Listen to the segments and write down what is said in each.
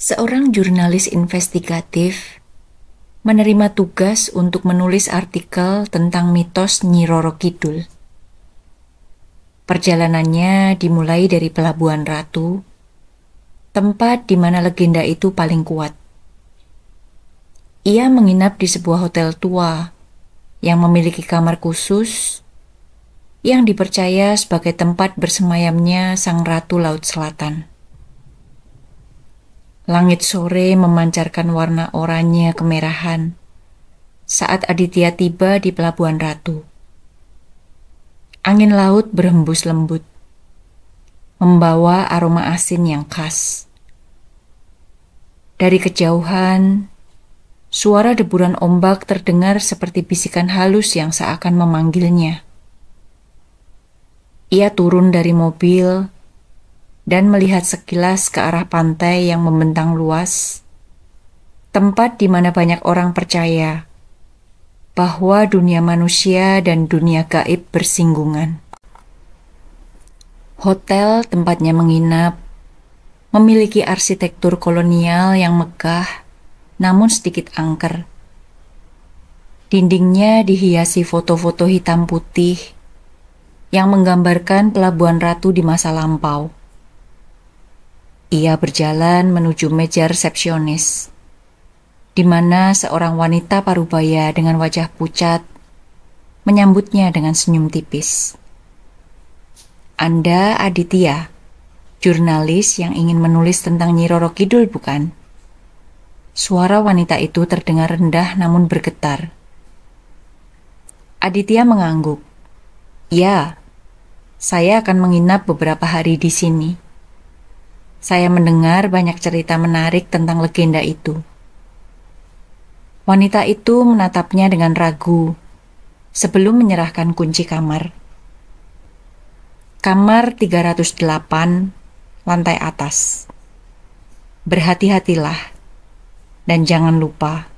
Seorang jurnalis investigatif menerima tugas untuk menulis artikel tentang mitos Nyi Roro Kidul. Perjalanannya dimulai dari Pelabuhan Ratu, tempat di mana legenda itu paling kuat. Ia menginap di sebuah hotel tua yang memiliki kamar khusus yang dipercaya sebagai tempat bersemayamnya Sang Ratu Laut Selatan. Langit sore memancarkan warna oranye kemerahan saat Aditya tiba di Pelabuhan Ratu. Angin laut berhembus lembut, membawa aroma asin yang khas. Dari kejauhan, suara deburan ombak terdengar seperti bisikan halus yang seakan memanggilnya. Ia turun dari mobil dan melihat sekilas ke arah pantai yang membentang luas, tempat di mana banyak orang percaya bahwa dunia manusia dan dunia gaib bersinggungan. Hotel tempatnya menginap memiliki arsitektur kolonial yang megah namun sedikit angker. Dindingnya dihiasi foto-foto hitam putih yang menggambarkan Pelabuhan Ratu di masa lampau. Ia berjalan menuju meja resepsionis, di mana seorang wanita parubaya dengan wajah pucat menyambutnya dengan senyum tipis. "Anda Aditya, jurnalis yang ingin menulis tentang Nyi Roro Kidul, bukan?" Suara wanita itu terdengar rendah namun bergetar. Aditya mengangguk. "Ya, saya akan menginap beberapa hari di sini. Saya mendengar banyak cerita menarik tentang legenda itu." Wanita itu menatapnya dengan ragu sebelum menyerahkan kunci kamar. Kamar 308, lantai atas. "Berhati-hatilah dan jangan lupa,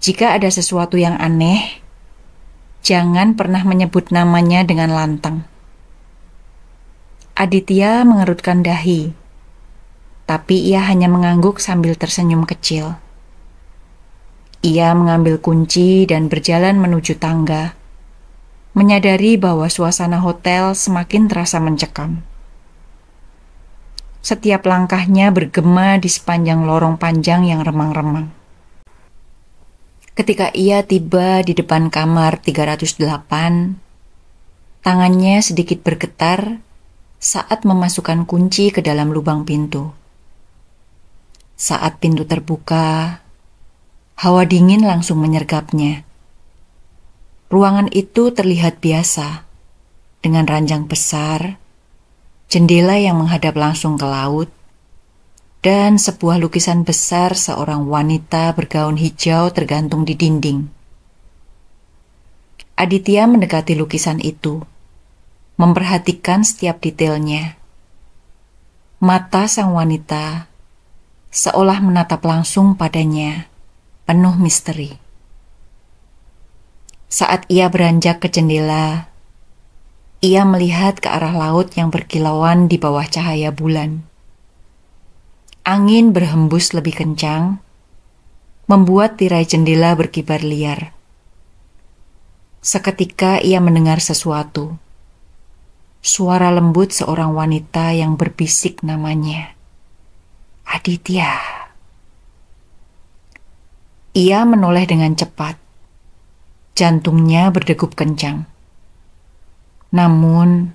jika ada sesuatu yang aneh, jangan pernah menyebut namanya dengan lantang." Aditya mengerutkan dahi, tapi ia hanya mengangguk sambil tersenyum kecil. Ia mengambil kunci dan berjalan menuju tangga, menyadari bahwa suasana hotel semakin terasa mencekam. Setiap langkahnya bergema di sepanjang lorong panjang yang remang-remang. Ketika ia tiba di depan kamar 308, tangannya sedikit bergetar saat memasukkan kunci ke dalam lubang pintu. Saat pintu terbuka, hawa dingin langsung menyergapnya. Ruangan itu terlihat biasa, dengan ranjang besar, jendela yang menghadap langsung ke laut, dan sebuah lukisan besar seorang wanita bergaun hijau tergantung di dinding. Aditya mendekati lukisan itu, memperhatikan setiap detailnya. Mata sang wanita seolah menatap langsung padanya, penuh misteri. Saat ia beranjak ke jendela, ia melihat ke arah laut yang berkilauan di bawah cahaya bulan. Angin berhembus lebih kencang, membuat tirai jendela berkibar liar. Seketika ia mendengar sesuatu. Suara lembut seorang wanita yang berbisik namanya. "Aditya." Ia menoleh dengan cepat. Jantungnya berdegup kencang. Namun,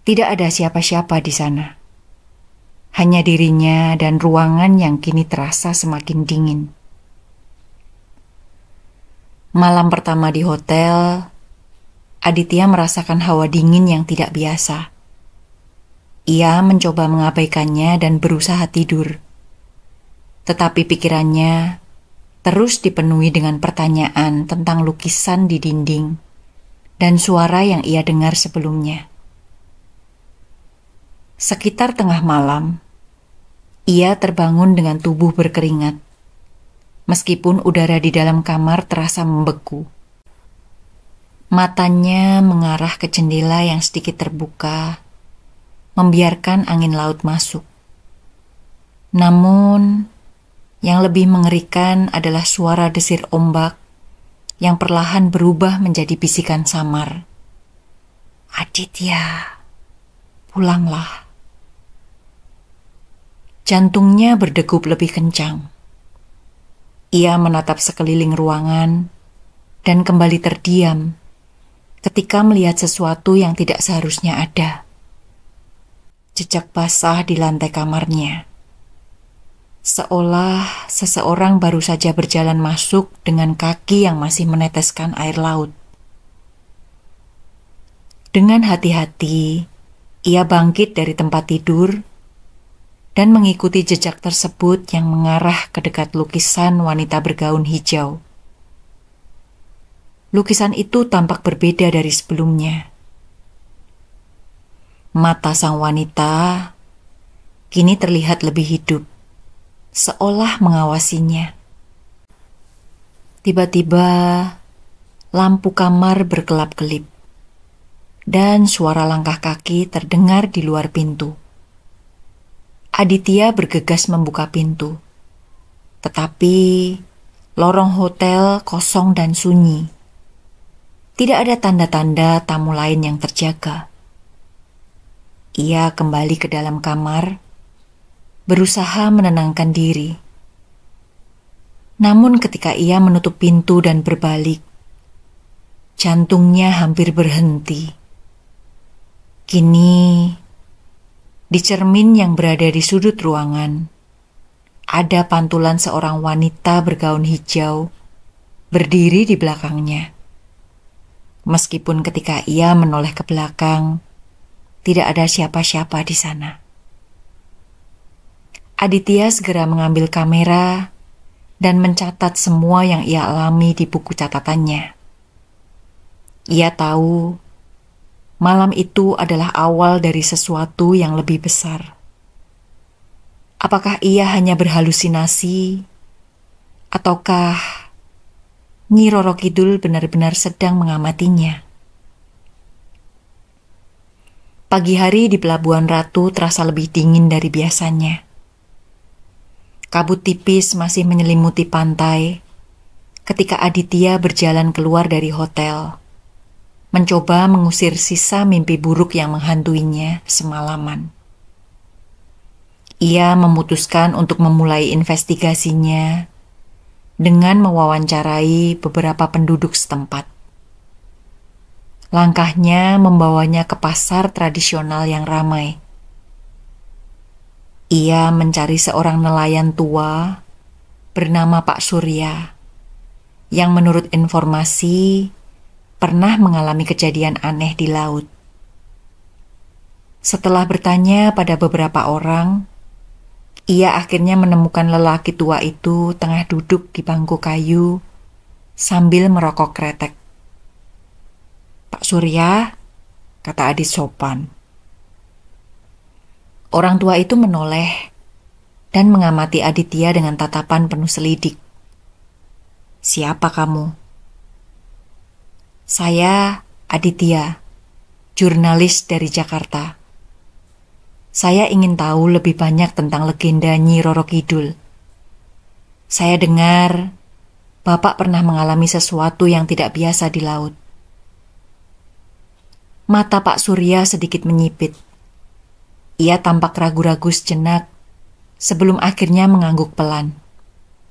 tidak ada siapa-siapa di sana. Hanya dirinya dan ruangan yang kini terasa semakin dingin. Malam pertama di hotel, Aditya merasakan hawa dingin yang tidak biasa. Ia mencoba mengabaikannya dan berusaha tidur. Tetapi pikirannya terus dipenuhi dengan pertanyaan tentang lukisan di dinding dan suara yang ia dengar sebelumnya. Sekitar tengah malam, ia terbangun dengan tubuh berkeringat, meskipun udara di dalam kamar terasa membeku. Matanya mengarah ke jendela yang sedikit terbuka, membiarkan angin laut masuk. Namun, yang lebih mengerikan adalah suara desir ombak yang perlahan berubah menjadi bisikan samar. Aditya, pulanglah. Jantungnya berdegup lebih kencang. Ia menatap sekeliling ruangan dan kembali terdiam ketika melihat sesuatu yang tidak seharusnya ada. Jejak basah di lantai kamarnya. Seolah seseorang baru saja berjalan masuk dengan kaki yang masih meneteskan air laut. Dengan hati-hati, ia bangkit dari tempat tidur dan mengikuti jejak tersebut yang mengarah ke dekat lukisan wanita bergaun hijau. Lukisan itu tampak berbeda dari sebelumnya. Mata sang wanita kini terlihat lebih hidup, seolah mengawasinya. Tiba-tiba, lampu kamar berkelap-kelip, dan suara langkah kaki terdengar di luar pintu. Aditya bergegas membuka pintu, tetapi lorong hotel kosong dan sunyi. Tidak ada tanda-tanda tamu lain yang terjaga. Ia kembali ke dalam kamar, berusaha menenangkan diri. Namun ketika ia menutup pintu dan berbalik, jantungnya hampir berhenti. Kini, di cermin yang berada di sudut ruangan, ada pantulan seorang wanita bergaun hijau berdiri di belakangnya. Meskipun ketika ia menoleh ke belakang, tidak ada siapa-siapa di sana. Aditya segera mengambil kamera dan mencatat semua yang ia alami di buku catatannya. Ia tahu malam itu adalah awal dari sesuatu yang lebih besar. Apakah ia hanya berhalusinasi, ataukah Nyi Roro Kidul benar-benar sedang mengamatinya? Pagi hari di Pelabuhan Ratu terasa lebih dingin dari biasanya. Kabut tipis masih menyelimuti pantai ketika Aditya berjalan keluar dari hotel, mencoba mengusir sisa mimpi buruk yang menghantuinya semalaman. Ia memutuskan untuk memulai investigasinya dengan mewawancarai beberapa penduduk setempat. Langkahnya membawanya ke pasar tradisional yang ramai. Ia mencari seorang nelayan tua bernama Pak Surya, yang menurut informasi pernah mengalami kejadian aneh di laut. Setelah bertanya pada beberapa orang, ia akhirnya menemukan lelaki tua itu tengah duduk di bangku kayu sambil merokok kretek. "Pak Surya," kata Adit sopan. Orang tua itu menoleh dan mengamati Aditya dengan tatapan penuh selidik. "Siapa kamu?" "Saya Aditya, jurnalis dari Jakarta. Saya ingin tahu lebih banyak tentang legenda Nyi Roro Kidul. Saya dengar Bapak pernah mengalami sesuatu yang tidak biasa di laut." Mata Pak Surya sedikit menyipit. Ia tampak ragu-ragu sejenak sebelum akhirnya mengangguk pelan.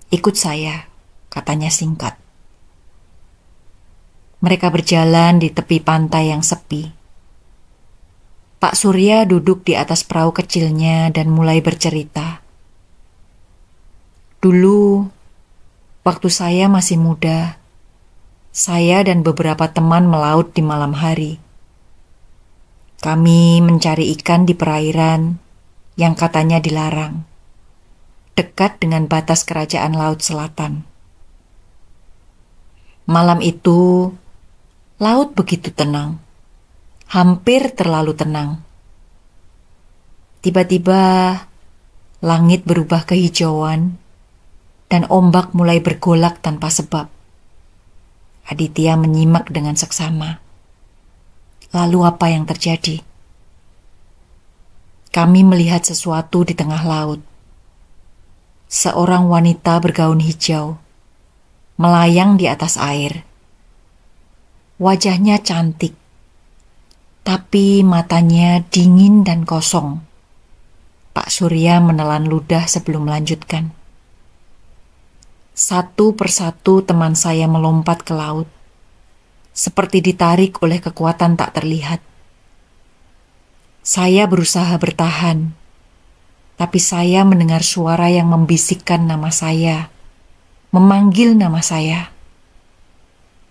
"Ikut saya," katanya singkat. Mereka berjalan di tepi pantai yang sepi. Pak Surya duduk di atas perahu kecilnya dan mulai bercerita. "Dulu, waktu saya masih muda, saya dan beberapa teman melaut di malam hari. Kami mencari ikan di perairan yang katanya dilarang, dekat dengan batas kerajaan Laut Selatan. Malam itu, laut begitu tenang, hampir terlalu tenang. Tiba-tiba, langit berubah kehijauan dan ombak mulai bergolak tanpa sebab. Aditya menyimak dengan seksama. Lalu apa yang terjadi? Kami melihat sesuatu di tengah laut. seorang wanita bergaun hijau, melayang di atas air. Wajahnya cantik, tapi matanya dingin dan kosong. Pak Surya menelan ludah sebelum melanjutkan. Satu persatu teman saya melompat ke laut, seperti ditarik oleh kekuatan tak terlihat. Saya berusaha bertahan, tapi saya mendengar suara yang membisikkan nama saya, memanggil nama saya.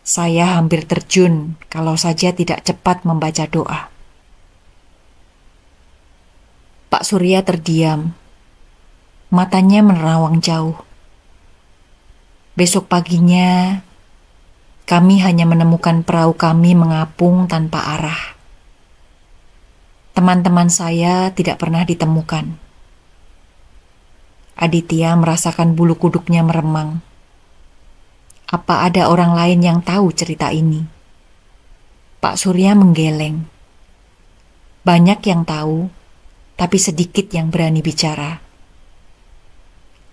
Saya hampir terjun kalau saja tidak cepat membaca doa. Pak Surya terdiam, matanya menerawang jauh. Besok paginya, kami hanya menemukan perahu kami mengapung tanpa arah. Teman-teman saya tidak pernah ditemukan. Aditya merasakan bulu kuduknya meremang. Apa ada orang lain yang tahu cerita ini? Pak Surya menggeleng. Banyak yang tahu, tapi sedikit yang berani bicara.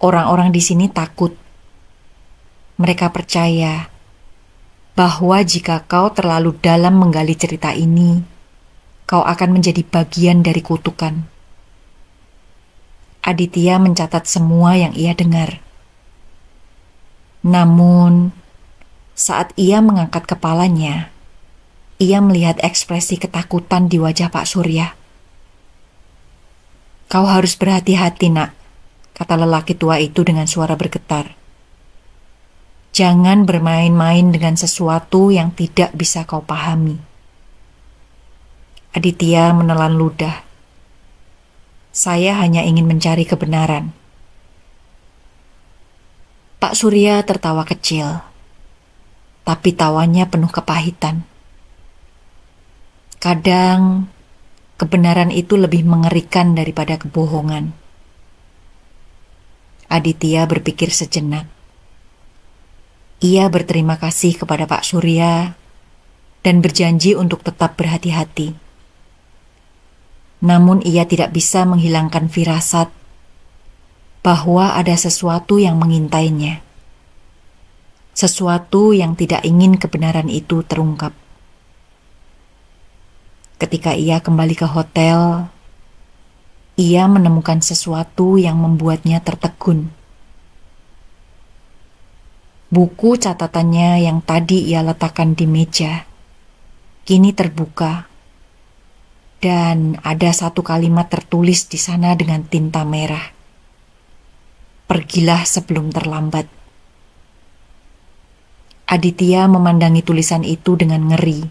Orang-orang di sini takut. Mereka percaya bahwa jika kau terlalu dalam menggali cerita ini, kau akan menjadi bagian dari kutukan. Aditya mencatat semua yang ia dengar. Namun, saat ia mengangkat kepalanya, ia melihat ekspresi ketakutan di wajah Pak Surya. Kau harus berhati-hati, nak, kata lelaki tua itu dengan suara bergetar. Jangan bermain-main dengan sesuatu yang tidak bisa kau pahami. Aditya menelan ludah. Saya hanya ingin mencari kebenaran. Pak Surya tertawa kecil, tapi tawanya penuh kepahitan. Kadang, kebenaran itu lebih mengerikan daripada kebohongan. Aditya berpikir sejenak. Ia berterima kasih kepada Pak Surya dan berjanji untuk tetap berhati-hati. Namun ia tidak bisa menghilangkan firasat bahwa ada sesuatu yang mengintainya. Sesuatu yang tidak ingin kebenaran itu terungkap. Ketika ia kembali ke hotel, ia menemukan sesuatu yang membuatnya tertegun. Buku catatannya yang tadi ia letakkan di meja, kini terbuka. Dan ada satu kalimat tertulis di sana dengan tinta merah. Pergilah sebelum terlambat. Aditya memandangi tulisan itu dengan ngeri.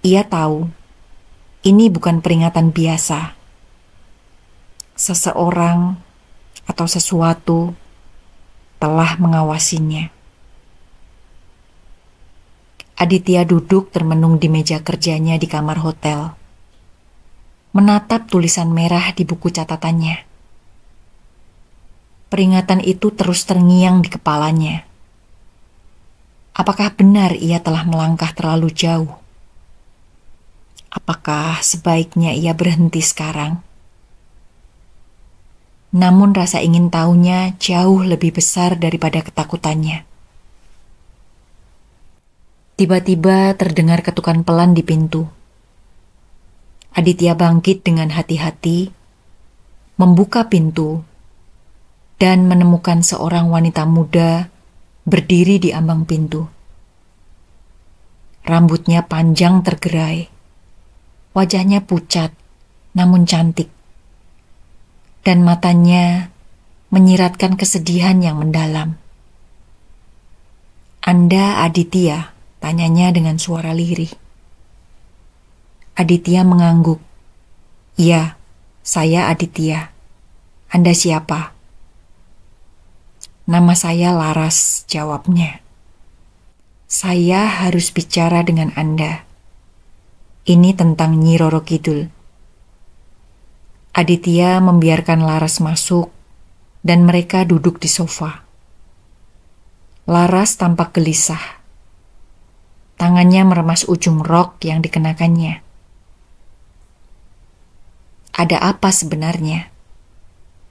Ia tahu, ini bukan peringatan biasa. Seseorang atau sesuatu telah mengawasinya. Aditya duduk termenung di meja kerjanya di kamar hotel, menatap tulisan merah di buku catatannya. Peringatan itu terus terngiang di kepalanya. Apakah benar ia telah melangkah terlalu jauh? Apakah sebaiknya ia berhenti sekarang? Namun rasa ingin tahunya jauh lebih besar daripada ketakutannya. Tiba-tiba terdengar ketukan pelan di pintu. Aditya bangkit dengan hati-hati, membuka pintu, dan menemukan seorang wanita muda berdiri di ambang pintu. Rambutnya panjang tergerai, wajahnya pucat namun cantik, dan matanya menyiratkan kesedihan yang mendalam. "Anda Aditya?" tanyanya dengan suara lirih. Aditya mengangguk. "Iya, saya Aditya. Anda siapa?" "Nama saya Laras," jawabnya. "Saya harus bicara dengan Anda. Ini tentang Nyi Roro Kidul." Aditya membiarkan Laras masuk dan mereka duduk di sofa. Laras tampak gelisah. Tangannya meremas ujung rok yang dikenakannya. "Ada apa sebenarnya?"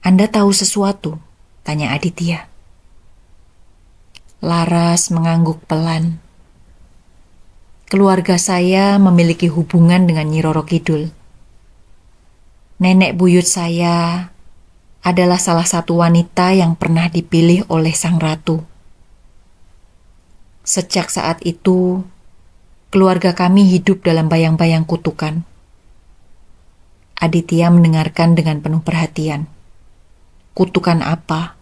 Anda tahu sesuatu? Tanya Aditya. Laras mengangguk pelan. Keluarga saya memiliki hubungan dengan Nyi Roro Kidul. Nenek buyut saya adalah salah satu wanita yang pernah dipilih oleh sang ratu. Sejak saat itu, keluarga kami hidup dalam bayang-bayang kutukan. Aditya mendengarkan dengan penuh perhatian. Kutukan apa?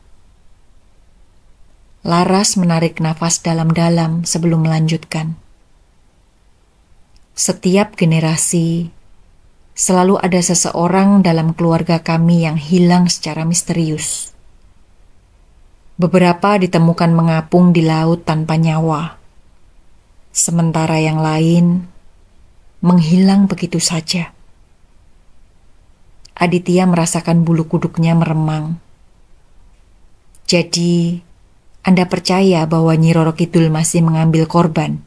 Laras menarik nafas dalam-dalam sebelum melanjutkan. Setiap generasi selalu ada seseorang dalam keluarga kami yang hilang secara misterius. Beberapa ditemukan mengapung di laut tanpa nyawa, sementara yang lain menghilang begitu saja. Aditya merasakan bulu kuduknya meremang. Jadi, Anda percaya bahwa Nyi Roro Kidul masih mengambil korban?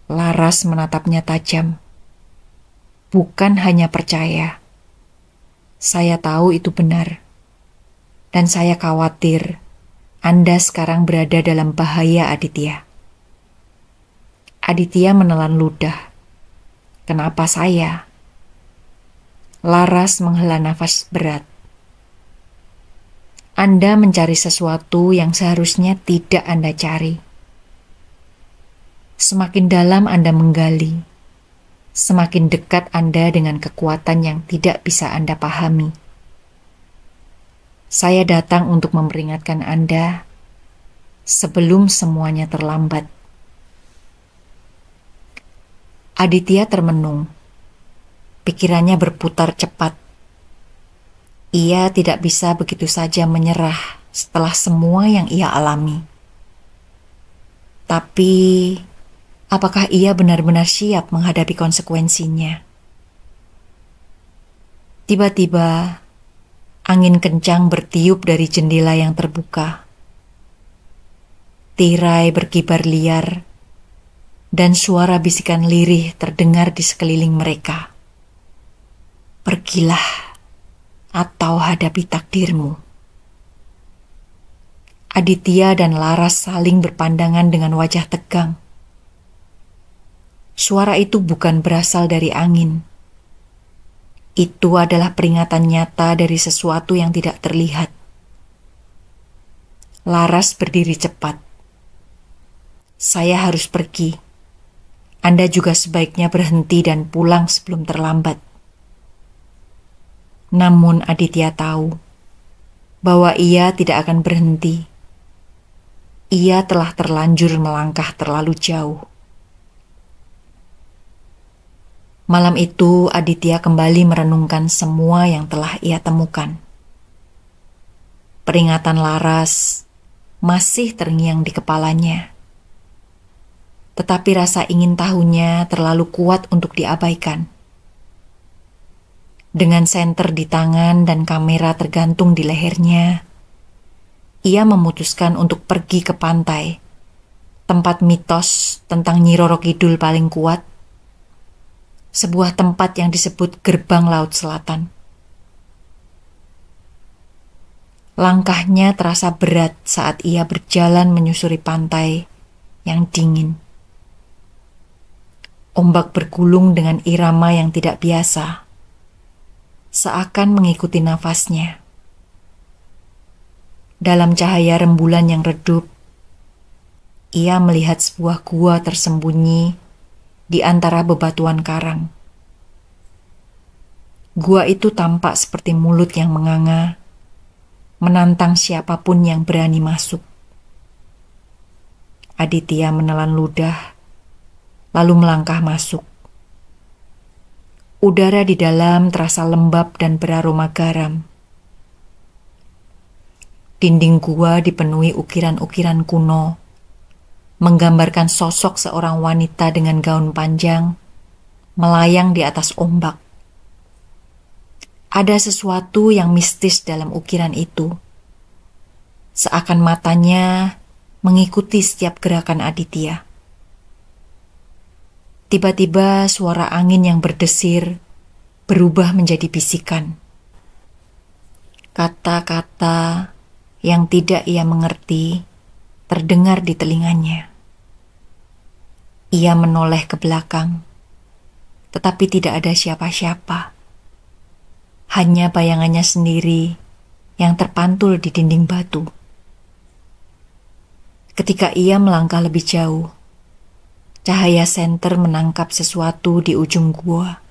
Laras menatapnya tajam. Bukan hanya percaya. Saya tahu itu benar. Dan saya khawatir Anda sekarang berada dalam bahaya, Aditya. Aditya menelan ludah. Kenapa saya? Laras menghela nafas berat. Anda mencari sesuatu yang seharusnya tidak Anda cari. Semakin dalam Anda menggali, semakin dekat Anda dengan kekuatan yang tidak bisa Anda pahami. Saya datang untuk memperingatkan Anda sebelum semuanya terlambat. Aditya termenung. Pikirannya berputar cepat. Ia tidak bisa begitu saja menyerah setelah semua yang ia alami. Tapi, apakah ia benar-benar siap menghadapi konsekuensinya? Tiba-tiba, angin kencang bertiup dari jendela yang terbuka. Tirai berkibar liar, dan suara bisikan lirih terdengar di sekeliling mereka. Pergilah, atau hadapi takdirmu. Aditya dan Laras saling berpandangan dengan wajah tegang. Suara itu bukan berasal dari angin. Itu adalah peringatan nyata dari sesuatu yang tidak terlihat. Laras berdiri cepat. Saya harus pergi. Anda juga sebaiknya berhenti dan pulang sebelum terlambat. Namun Aditya tahu bahwa ia tidak akan berhenti. Ia telah terlanjur melangkah terlalu jauh. Malam itu Aditya kembali merenungkan semua yang telah ia temukan. Peringatan Laras masih terngiang di kepalanya. Tetapi rasa ingin tahunya terlalu kuat untuk diabaikan. Dengan senter di tangan dan kamera tergantung di lehernya, ia memutuskan untuk pergi ke pantai, tempat mitos tentang Nyi Roro Kidul paling kuat, sebuah tempat yang disebut Gerbang Laut Selatan. Langkahnya terasa berat saat ia berjalan menyusuri pantai yang dingin. Ombak bergulung dengan irama yang tidak biasa, seakan mengikuti nafasnya. Dalam cahaya rembulan yang redup, ia melihat sebuah gua tersembunyi di antara bebatuan karang. Gua itu tampak seperti mulut yang menganga, menantang siapapun yang berani masuk. Aditya menelan ludah, lalu melangkah masuk. Udara di dalam terasa lembab dan beraroma garam. Dinding gua dipenuhi ukiran-ukiran kuno, menggambarkan sosok seorang wanita dengan gaun panjang, melayang di atas ombak. Ada sesuatu yang mistis dalam ukiran itu. Seakan matanya mengikuti setiap gerakan Aditya. Tiba-tiba suara angin yang berdesir berubah menjadi bisikan. Kata-kata yang tidak ia mengerti terdengar di telinganya. Ia menoleh ke belakang, tetapi tidak ada siapa-siapa. Hanya bayangannya sendiri yang terpantul di dinding batu. Ketika ia melangkah lebih jauh, cahaya senter menangkap sesuatu di ujung gua.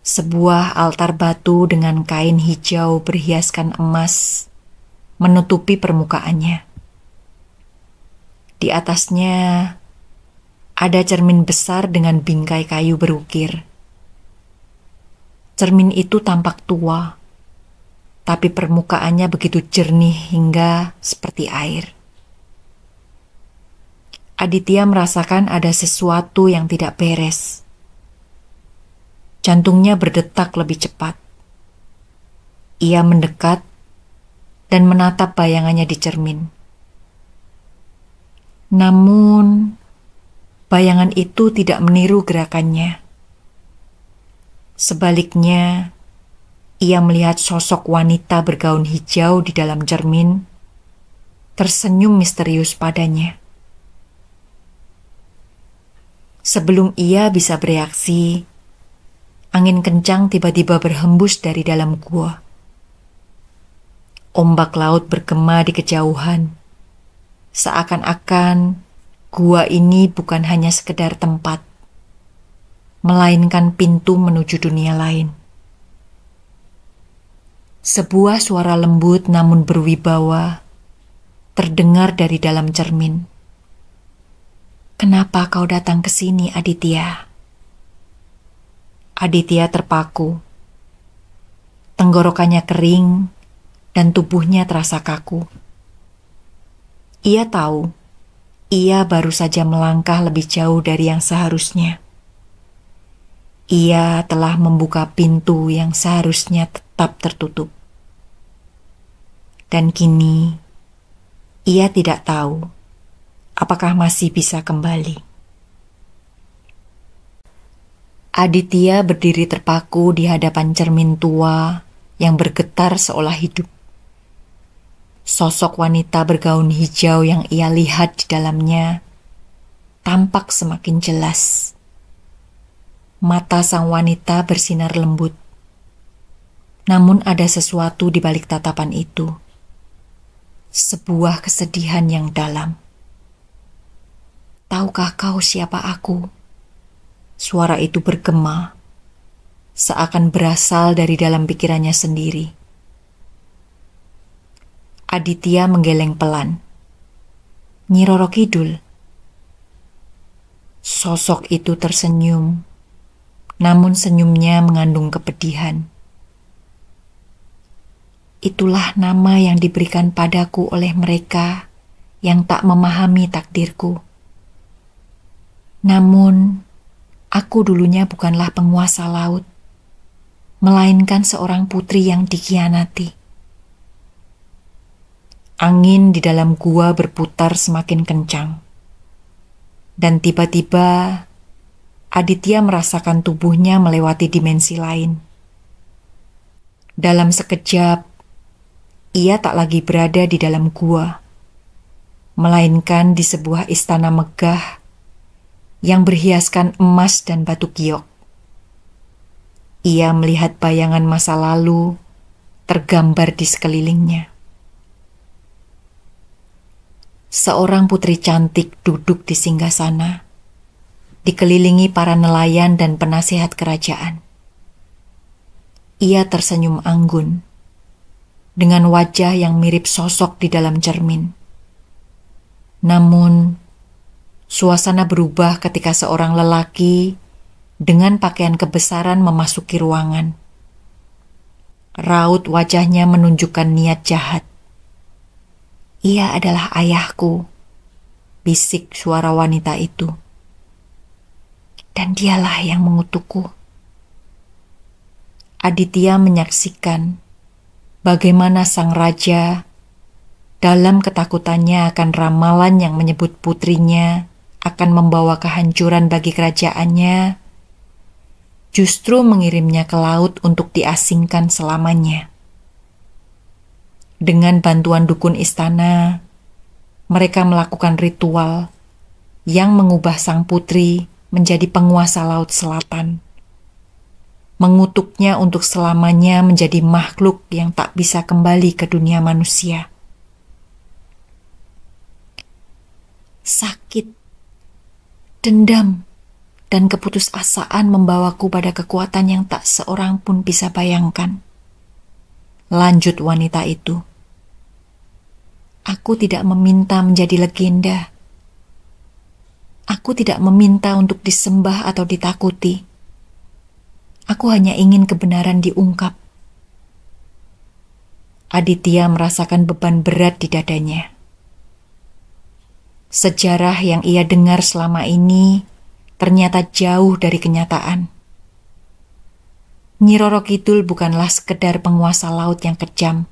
Sebuah altar batu dengan kain hijau berhiaskan emas menutupi permukaannya. Di atasnya ada cermin besar dengan bingkai kayu berukir. Cermin itu tampak tua, tapi permukaannya begitu jernih hingga seperti air. Aditya merasakan ada sesuatu yang tidak beres. Jantungnya berdetak lebih cepat. Ia mendekat dan menatap bayangannya di cermin. Namun, bayangan itu tidak meniru gerakannya. Sebaliknya, ia melihat sosok wanita bergaun hijau di dalam cermin, tersenyum misterius padanya. Sebelum ia bisa bereaksi, angin kencang tiba-tiba berhembus dari dalam gua. Ombak laut bergema di kejauhan. Seakan-akan gua ini bukan hanya sekedar tempat, melainkan pintu menuju dunia lain. Sebuah suara lembut namun berwibawa terdengar dari dalam cermin. "Kenapa kau datang ke sini, Aditya?" Aditya terpaku. Tenggorokannya kering dan tubuhnya terasa kaku. Ia tahu, ia baru saja melangkah lebih jauh dari yang seharusnya. Ia telah membuka pintu yang seharusnya tetap tertutup. Dan kini, ia tidak tahu apakah masih bisa kembali. Aditya berdiri terpaku di hadapan cermin tua yang bergetar seolah hidup. Sosok wanita bergaun hijau yang ia lihat di dalamnya tampak semakin jelas. Mata sang wanita bersinar lembut. Namun ada sesuatu di balik tatapan itu. Sebuah kesedihan yang dalam. "Tahukah kau siapa aku?" Suara itu bergema, seakan berasal dari dalam pikirannya sendiri. Aditya menggeleng pelan. "Nyi Roro Kidul." Sosok itu tersenyum, namun senyumnya mengandung kepedihan. "Itulah nama yang diberikan padaku oleh mereka yang tak memahami takdirku. Namun, aku dulunya bukanlah penguasa laut, melainkan seorang putri yang dikhianati." Angin di dalam gua berputar semakin kencang. Dan tiba-tiba, Aditya merasakan tubuhnya melewati dimensi lain. Dalam sekejap, ia tak lagi berada di dalam gua, melainkan di sebuah istana megah yang berhiaskan emas dan batu giok. Ia melihat bayangan masa lalu tergambar di sekelilingnya. Seorang putri cantik duduk di singgasana, dikelilingi para nelayan dan penasihat kerajaan. Ia tersenyum anggun, dengan wajah yang mirip sosok di dalam cermin. Namun, suasana berubah ketika seorang lelaki dengan pakaian kebesaran memasuki ruangan. Raut wajahnya menunjukkan niat jahat. "Ia adalah ayahku," bisik suara wanita itu. "Dan dialah yang mengutukku." Aditya menyaksikan bagaimana sang raja dalam ketakutannya akan ramalan yang menyebut putrinya akan membawa kehancuran bagi kerajaannya, justru mengirimnya ke laut untuk diasingkan selamanya. Dengan bantuan dukun istana, mereka melakukan ritual yang mengubah sang putri menjadi penguasa Laut Selatan, mengutuknya untuk selamanya menjadi makhluk yang tak bisa kembali ke dunia manusia. Sakit, dendam, dan keputusasaan membawaku pada kekuatan yang tak seorang pun bisa bayangkan. Lanjut wanita itu. Aku tidak meminta menjadi legenda. Aku tidak meminta untuk disembah atau ditakuti. Aku hanya ingin kebenaran diungkap. Aditya merasakan beban berat di dadanya. Sejarah yang ia dengar selama ini ternyata jauh dari kenyataan. Nyi Roro Kidul bukanlah sekedar penguasa laut yang kejam.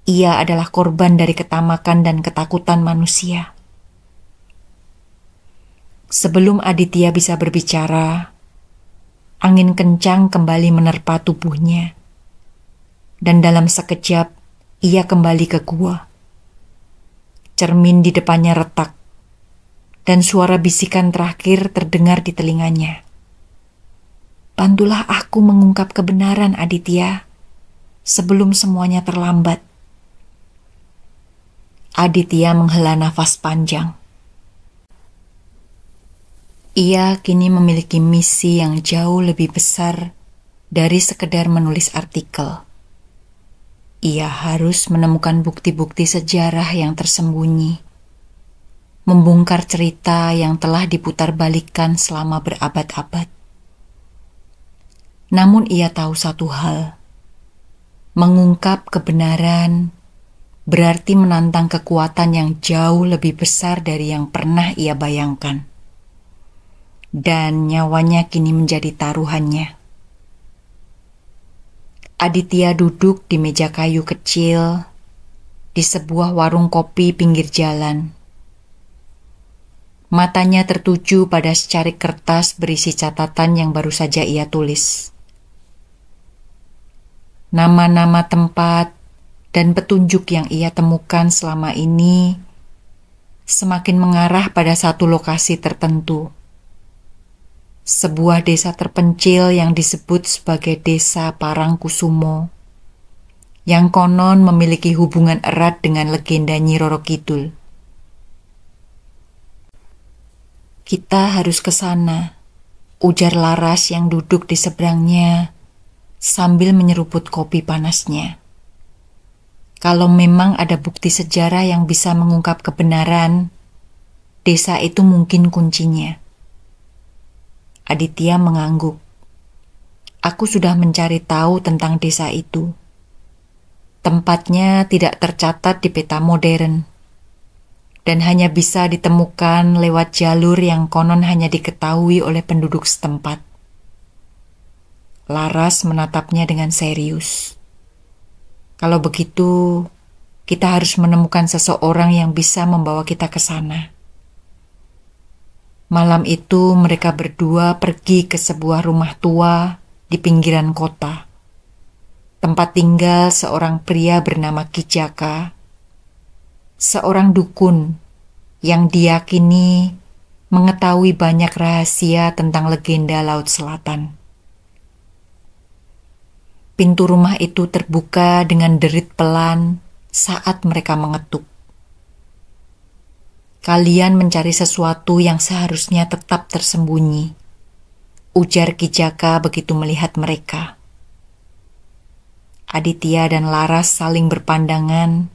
Ia adalah korban dari ketamakan dan ketakutan manusia. Sebelum Aditya bisa berbicara, angin kencang kembali menerpa tubuhnya. Dan dalam sekejap, ia kembali ke gua. Cermin di depannya retak, dan suara bisikan terakhir terdengar di telinganya. Bantulah aku mengungkap kebenaran, Aditya, sebelum semuanya terlambat. Aditya menghela nafas panjang. Ia kini memiliki misi yang jauh lebih besar dari sekedar menulis artikel. Ia harus menemukan bukti-bukti sejarah yang tersembunyi, membongkar cerita yang telah diputarbalikkan selama berabad-abad. Namun ia tahu satu hal, mengungkap kebenaran berarti menantang kekuatan yang jauh lebih besar dari yang pernah ia bayangkan. Dan nyawanya kini menjadi taruhannya. Aditya duduk di meja kayu kecil di sebuah warung kopi pinggir jalan. Matanya tertuju pada secarik kertas berisi catatan yang baru saja ia tulis. Nama-nama tempat dan petunjuk yang ia temukan selama ini semakin mengarah pada satu lokasi tertentu. Sebuah desa terpencil yang disebut sebagai Desa Parangkusumo, yang konon memiliki hubungan erat dengan legenda Nyi Roro Kidul. Kita harus ke sana, ujar Laras yang duduk di seberangnya sambil menyeruput kopi panasnya. Kalau memang ada bukti sejarah yang bisa mengungkap kebenaran, desa itu mungkin kuncinya. Aditya mengangguk. Aku sudah mencari tahu tentang desa itu. Tempatnya tidak tercatat di peta modern dan hanya bisa ditemukan lewat jalur yang konon hanya diketahui oleh penduduk setempat. Laras menatapnya dengan serius. Kalau begitu, kita harus menemukan seseorang yang bisa membawa kita ke sana. Malam itu mereka berdua pergi ke sebuah rumah tua di pinggiran kota. Tempat tinggal seorang pria bernama Kijaka, seorang dukun yang diyakini mengetahui banyak rahasia tentang legenda Laut Selatan. Pintu rumah itu terbuka dengan derit pelan saat mereka mengetuk. Kalian mencari sesuatu yang seharusnya tetap tersembunyi, ujar Kijaka begitu melihat mereka. Aditya dan Laras saling berpandangan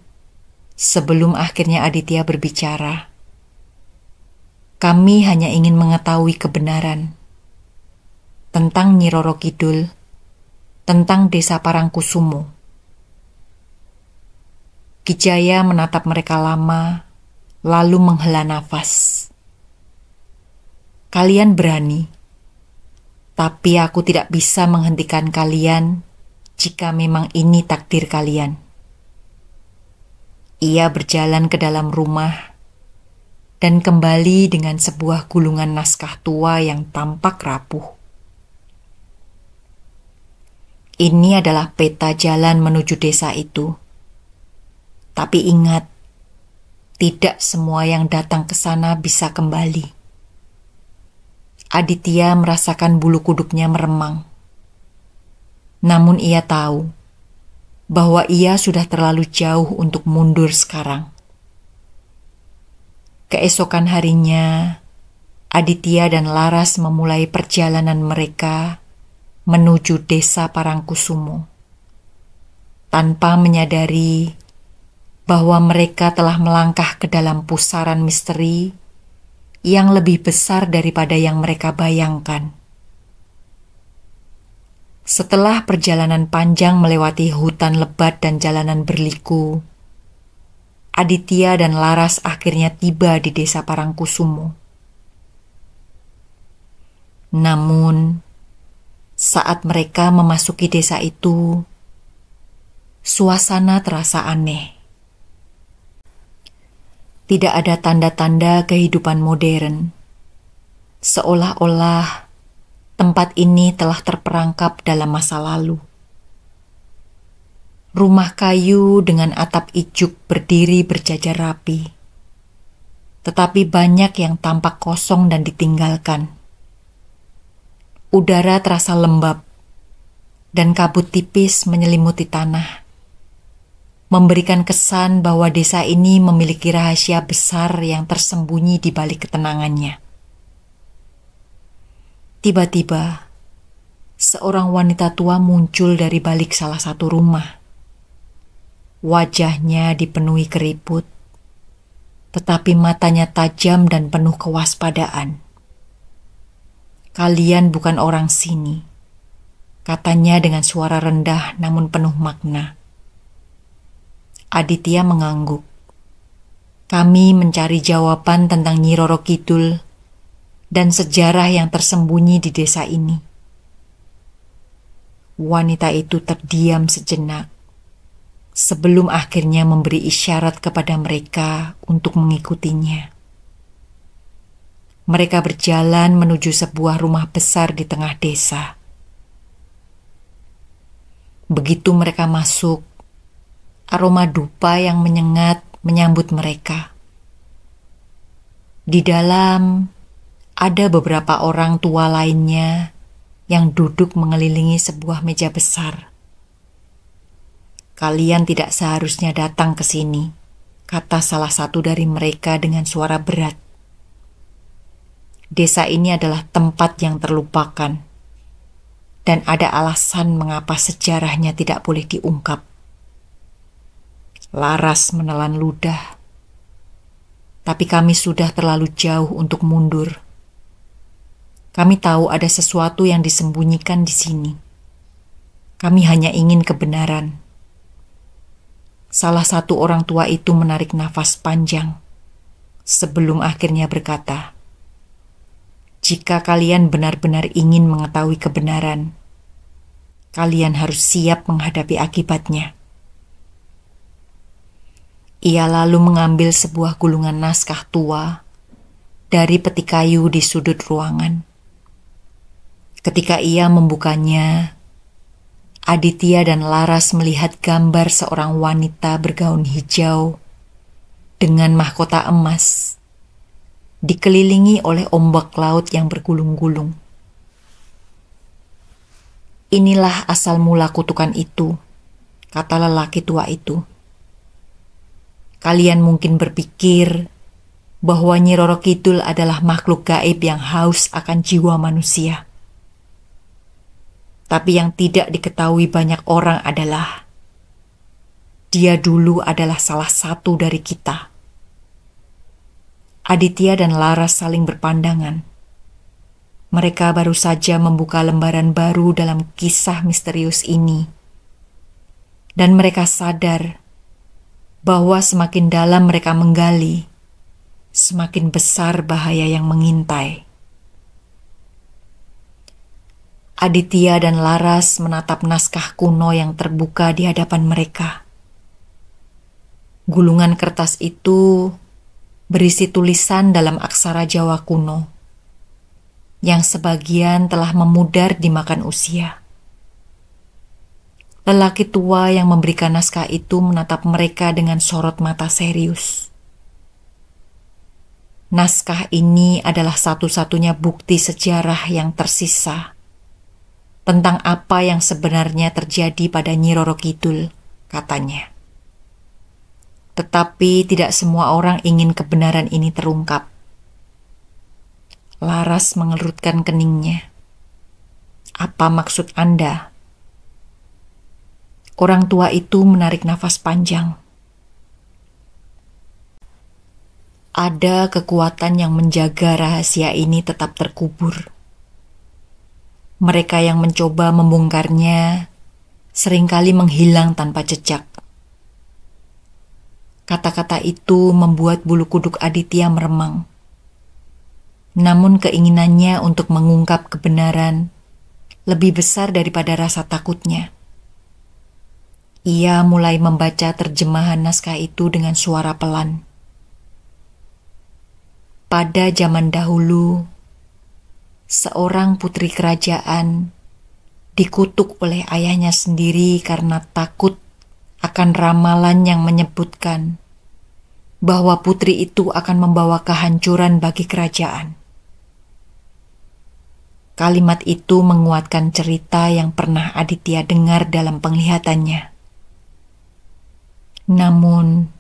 sebelum akhirnya Aditya berbicara. Kami hanya ingin mengetahui kebenaran tentang Nyi Roro Kidul, tentang Desa Parangkusumo. Kijaya menatap mereka lama, lalu menghela nafas. Kalian berani, tapi aku tidak bisa menghentikan kalian jika memang ini takdir kalian. Ia berjalan ke dalam rumah dan kembali dengan sebuah gulungan naskah tua yang tampak rapuh. Ini adalah peta jalan menuju desa itu, Tapi ingat, tidak semua yang datang ke sana bisa kembali. Aditya merasakan bulu kuduknya meremang. Namun ia tahu bahwa ia sudah terlalu jauh untuk mundur sekarang. Keesokan harinya, Aditya dan Laras memulai perjalanan mereka menuju desa Parangkusumo, tanpa menyadari bahwa mereka telah melangkah ke dalam pusaran misteri yang lebih besar daripada yang mereka bayangkan. Setelah perjalanan panjang melewati hutan lebat dan jalanan berliku, Aditya dan Laras akhirnya tiba di desa Parangkusumo. Namun, saat mereka memasuki desa itu, suasana terasa aneh. Tidak ada tanda-tanda kehidupan modern. Seolah-olah tempat ini telah terperangkap dalam masa lalu. Rumah kayu dengan atap ijuk berdiri berjajar rapi. Tetapi banyak yang tampak kosong dan ditinggalkan. Udara terasa lembab, dan kabut tipis menyelimuti tanah, memberikan kesan bahwa desa ini memiliki rahasia besar yang tersembunyi di balik ketenangannya. Tiba-tiba, seorang wanita tua muncul dari balik salah satu rumah. Wajahnya dipenuhi keriput, tetapi matanya tajam dan penuh kewaspadaan. "Kalian bukan orang sini," katanya dengan suara rendah namun penuh makna. Aditya mengangguk. "Kami mencari jawaban tentang Nyi Roro Kidul dan sejarah yang tersembunyi di desa ini." Wanita itu terdiam sejenak sebelum akhirnya memberi isyarat kepada mereka untuk mengikutinya. Mereka berjalan menuju sebuah rumah besar di tengah desa. Begitu mereka masuk, aroma dupa yang menyengat menyambut mereka. Di dalam ada beberapa orang tua lainnya yang duduk mengelilingi sebuah meja besar. "Kalian tidak seharusnya datang ke sini," kata salah satu dari mereka dengan suara berat. "Desa ini adalah tempat yang terlupakan, dan ada alasan mengapa sejarahnya tidak boleh diungkap." Laras menelan ludah. "Tapi kami sudah terlalu jauh untuk mundur. Kami tahu ada sesuatu yang disembunyikan di sini. Kami hanya ingin kebenaran." Salah satu orang tua itu menarik nafas panjang sebelum akhirnya berkata, "Jika kalian benar-benar ingin mengetahui kebenaran, kalian harus siap menghadapi akibatnya." Ia lalu mengambil sebuah gulungan naskah tua dari peti kayu di sudut ruangan. Ketika ia membukanya, Aditya dan Laras melihat gambar seorang wanita bergaun hijau dengan mahkota emas, dikelilingi oleh ombak laut yang bergulung-gulung. "Inilah asal mula kutukan itu," kata lelaki tua itu. "Kalian mungkin berpikir bahwa Nyi Roro Kidul adalah makhluk gaib yang haus akan jiwa manusia. Tapi yang tidak diketahui banyak orang adalah dia dulu adalah salah satu dari kita." Aditya dan Laras saling berpandangan. Mereka baru saja membuka lembaran baru dalam kisah misterius ini. Dan mereka sadar bahwa semakin dalam mereka menggali, semakin besar bahaya yang mengintai. Aditya dan Laras menatap naskah kuno yang terbuka di hadapan mereka. Gulungan kertas itu berisi tulisan dalam aksara Jawa kuno, yang sebagian telah memudar dimakan usia. Lelaki tua yang memberikan naskah itu menatap mereka dengan sorot mata serius. Naskah ini adalah satu-satunya bukti sejarah yang tersisa tentang apa yang sebenarnya terjadi pada Nyi Roro Kidul, katanya. Tetapi tidak semua orang ingin kebenaran ini terungkap. Laras mengerutkan keningnya. Apa maksud Anda? Orang tua itu menarik nafas panjang. Ada kekuatan yang menjaga rahasia ini tetap terkubur. Mereka yang mencoba membongkarnya seringkali menghilang tanpa jejak. Kata-kata itu membuat bulu kuduk Aditya meremang. Namun keinginannya untuk mengungkap kebenaran lebih besar daripada rasa takutnya. Ia mulai membaca terjemahan naskah itu dengan suara pelan. Pada zaman dahulu, seorang putri kerajaan dikutuk oleh ayahnya sendiri karena takut akan ramalan yang menyebutkan bahwa putri itu akan membawa kehancuran bagi kerajaan. Kalimat itu menguatkan cerita yang pernah Aditya dengar dalam penglihatannya. Namun,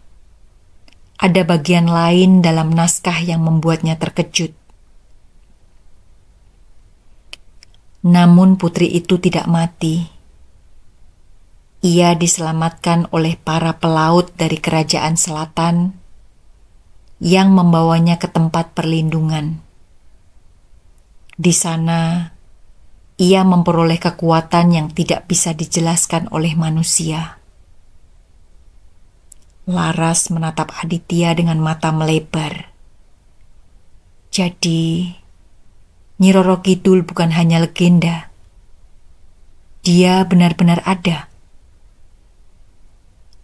ada bagian lain dalam naskah yang membuatnya terkejut. Namun putri itu tidak mati. Ia diselamatkan oleh para pelaut dari kerajaan selatan yang membawanya ke tempat perlindungan. Di sana, ia memperoleh kekuatan yang tidak bisa dijelaskan oleh manusia. Laras menatap Aditya dengan mata melebar. Jadi, Nyi Roro Kidul bukan hanya legenda. Dia benar-benar ada.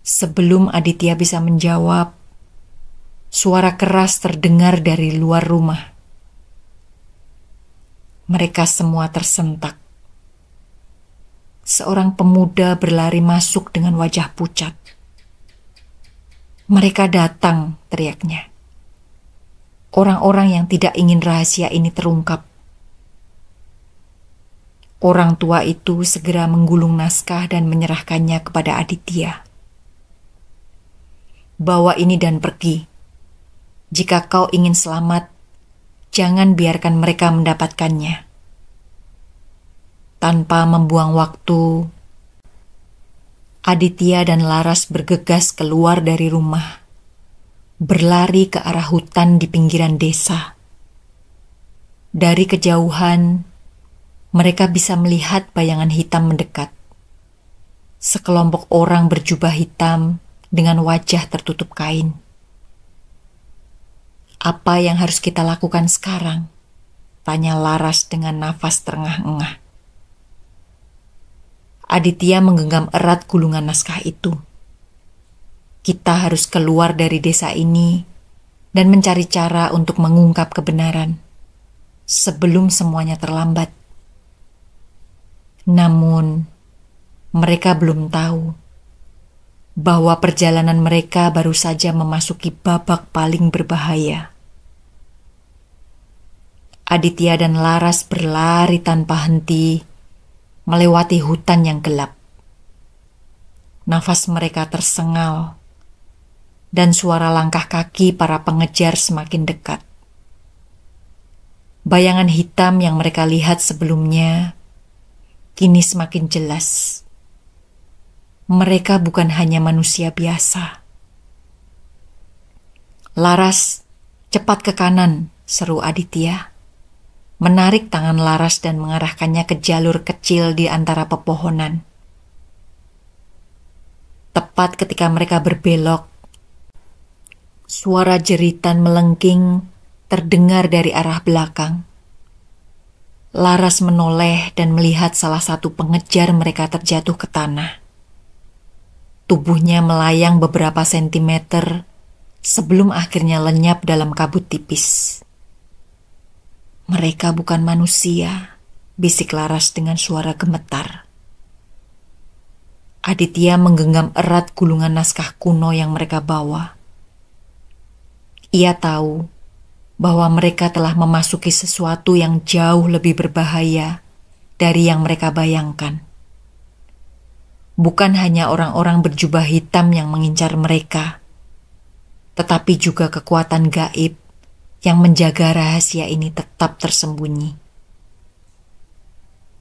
Sebelum Aditya bisa menjawab, suara keras terdengar dari luar rumah. Mereka semua tersentak. Seorang pemuda berlari masuk dengan wajah pucat. Mereka datang, teriaknya. Orang-orang yang tidak ingin rahasia ini terungkap. Orang tua itu segera menggulung naskah dan menyerahkannya kepada Aditya. Bawa ini dan pergi. Jika kau ingin selamat, jangan biarkan mereka mendapatkannya. Tanpa membuang waktu, Aditya dan Laras bergegas keluar dari rumah, berlari ke arah hutan di pinggiran desa. Dari kejauhan, mereka bisa melihat bayangan hitam mendekat. Sekelompok orang berjubah hitam dengan wajah tertutup kain. Apa yang harus kita lakukan sekarang? Tanya Laras dengan nafas terengah-engah. Aditya menggenggam erat gulungan naskah itu. Kita harus keluar dari desa ini dan mencari cara untuk mengungkap kebenaran sebelum semuanya terlambat. Namun, mereka belum tahu bahwa perjalanan mereka baru saja memasuki babak paling berbahaya. Aditya dan Laras berlari tanpa henti melewati hutan yang gelap. Nafas mereka tersengal, dan suara langkah kaki para pengejar semakin dekat. Bayangan hitam yang mereka lihat sebelumnya kini semakin jelas. Mereka bukan hanya manusia biasa. Laras, cepat ke kanan, seru Aditya. Menarik tangan Laras dan mengarahkannya ke jalur kecil di antara pepohonan. Tepat ketika mereka berbelok, suara jeritan melengking terdengar dari arah belakang. Laras menoleh dan melihat salah satu pengejar mereka terjatuh ke tanah. Tubuhnya melayang beberapa sentimeter sebelum akhirnya lenyap dalam kabut tipis. Mereka bukan manusia, bisik Laras dengan suara gemetar. Aditya menggenggam erat gulungan naskah kuno yang mereka bawa. Ia tahu bahwa mereka telah memasuki sesuatu yang jauh lebih berbahaya dari yang mereka bayangkan. Bukan hanya orang-orang berjubah hitam yang mengincar mereka, tetapi juga kekuatan gaib yang menjaga rahasia ini tetap tersembunyi.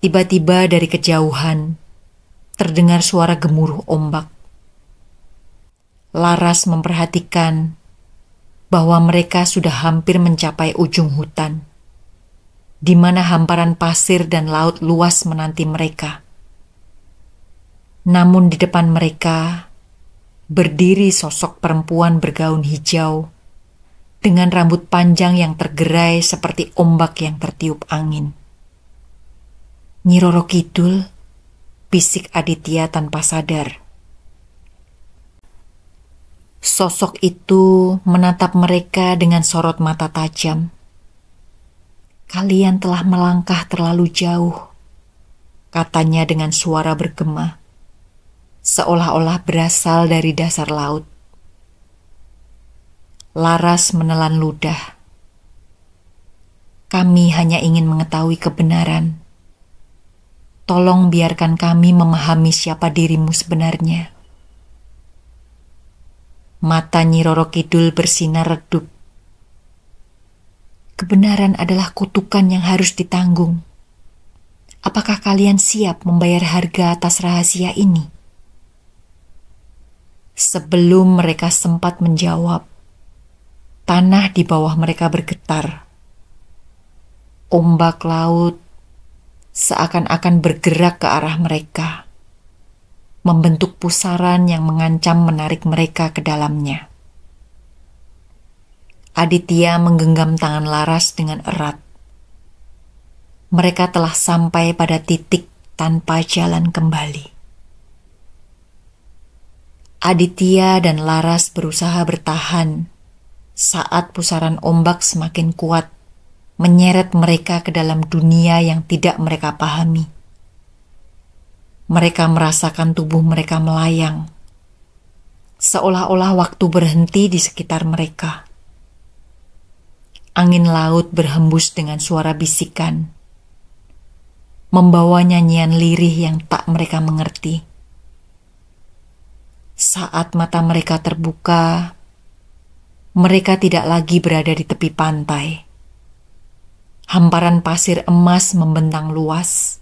Tiba-tiba dari kejauhan, terdengar suara gemuruh ombak. Laras memperhatikan bahwa mereka sudah hampir mencapai ujung hutan, di mana hamparan pasir dan laut luas menanti mereka. Namun di depan mereka berdiri sosok perempuan bergaun hijau dengan rambut panjang yang tergerai seperti ombak yang tertiup angin. "Nyi Roro Kidul," bisik Aditya tanpa sadar. Sosok itu menatap mereka dengan sorot mata tajam. "Kalian telah melangkah terlalu jauh," katanya dengan suara bergema, seolah-olah berasal dari dasar laut. Laras menelan ludah. "Kami hanya ingin mengetahui kebenaran. Tolong biarkan kami memahami siapa dirimu sebenarnya." Mata Nyi Roro Kidul bersinar redup. "Kebenaran adalah kutukan yang harus ditanggung. Apakah kalian siap membayar harga atas rahasia ini?" Sebelum mereka sempat menjawab, tanah di bawah mereka bergetar. Ombak laut seakan-akan bergerak ke arah mereka, membentuk pusaran yang mengancam menarik mereka ke dalamnya. Aditya menggenggam tangan Laras dengan erat. Mereka telah sampai pada titik tanpa jalan kembali. Aditya dan Laras berusaha bertahan saat pusaran ombak semakin kuat menyeret mereka ke dalam dunia yang tidak mereka pahami. Mereka merasakan tubuh mereka melayang, seolah-olah waktu berhenti di sekitar mereka. Angin laut berhembus dengan suara bisikan, membawa nyanyian lirih yang tak mereka mengerti. Saat mata mereka terbuka, mereka tidak lagi berada di tepi pantai. Hamparan pasir emas membentang luas,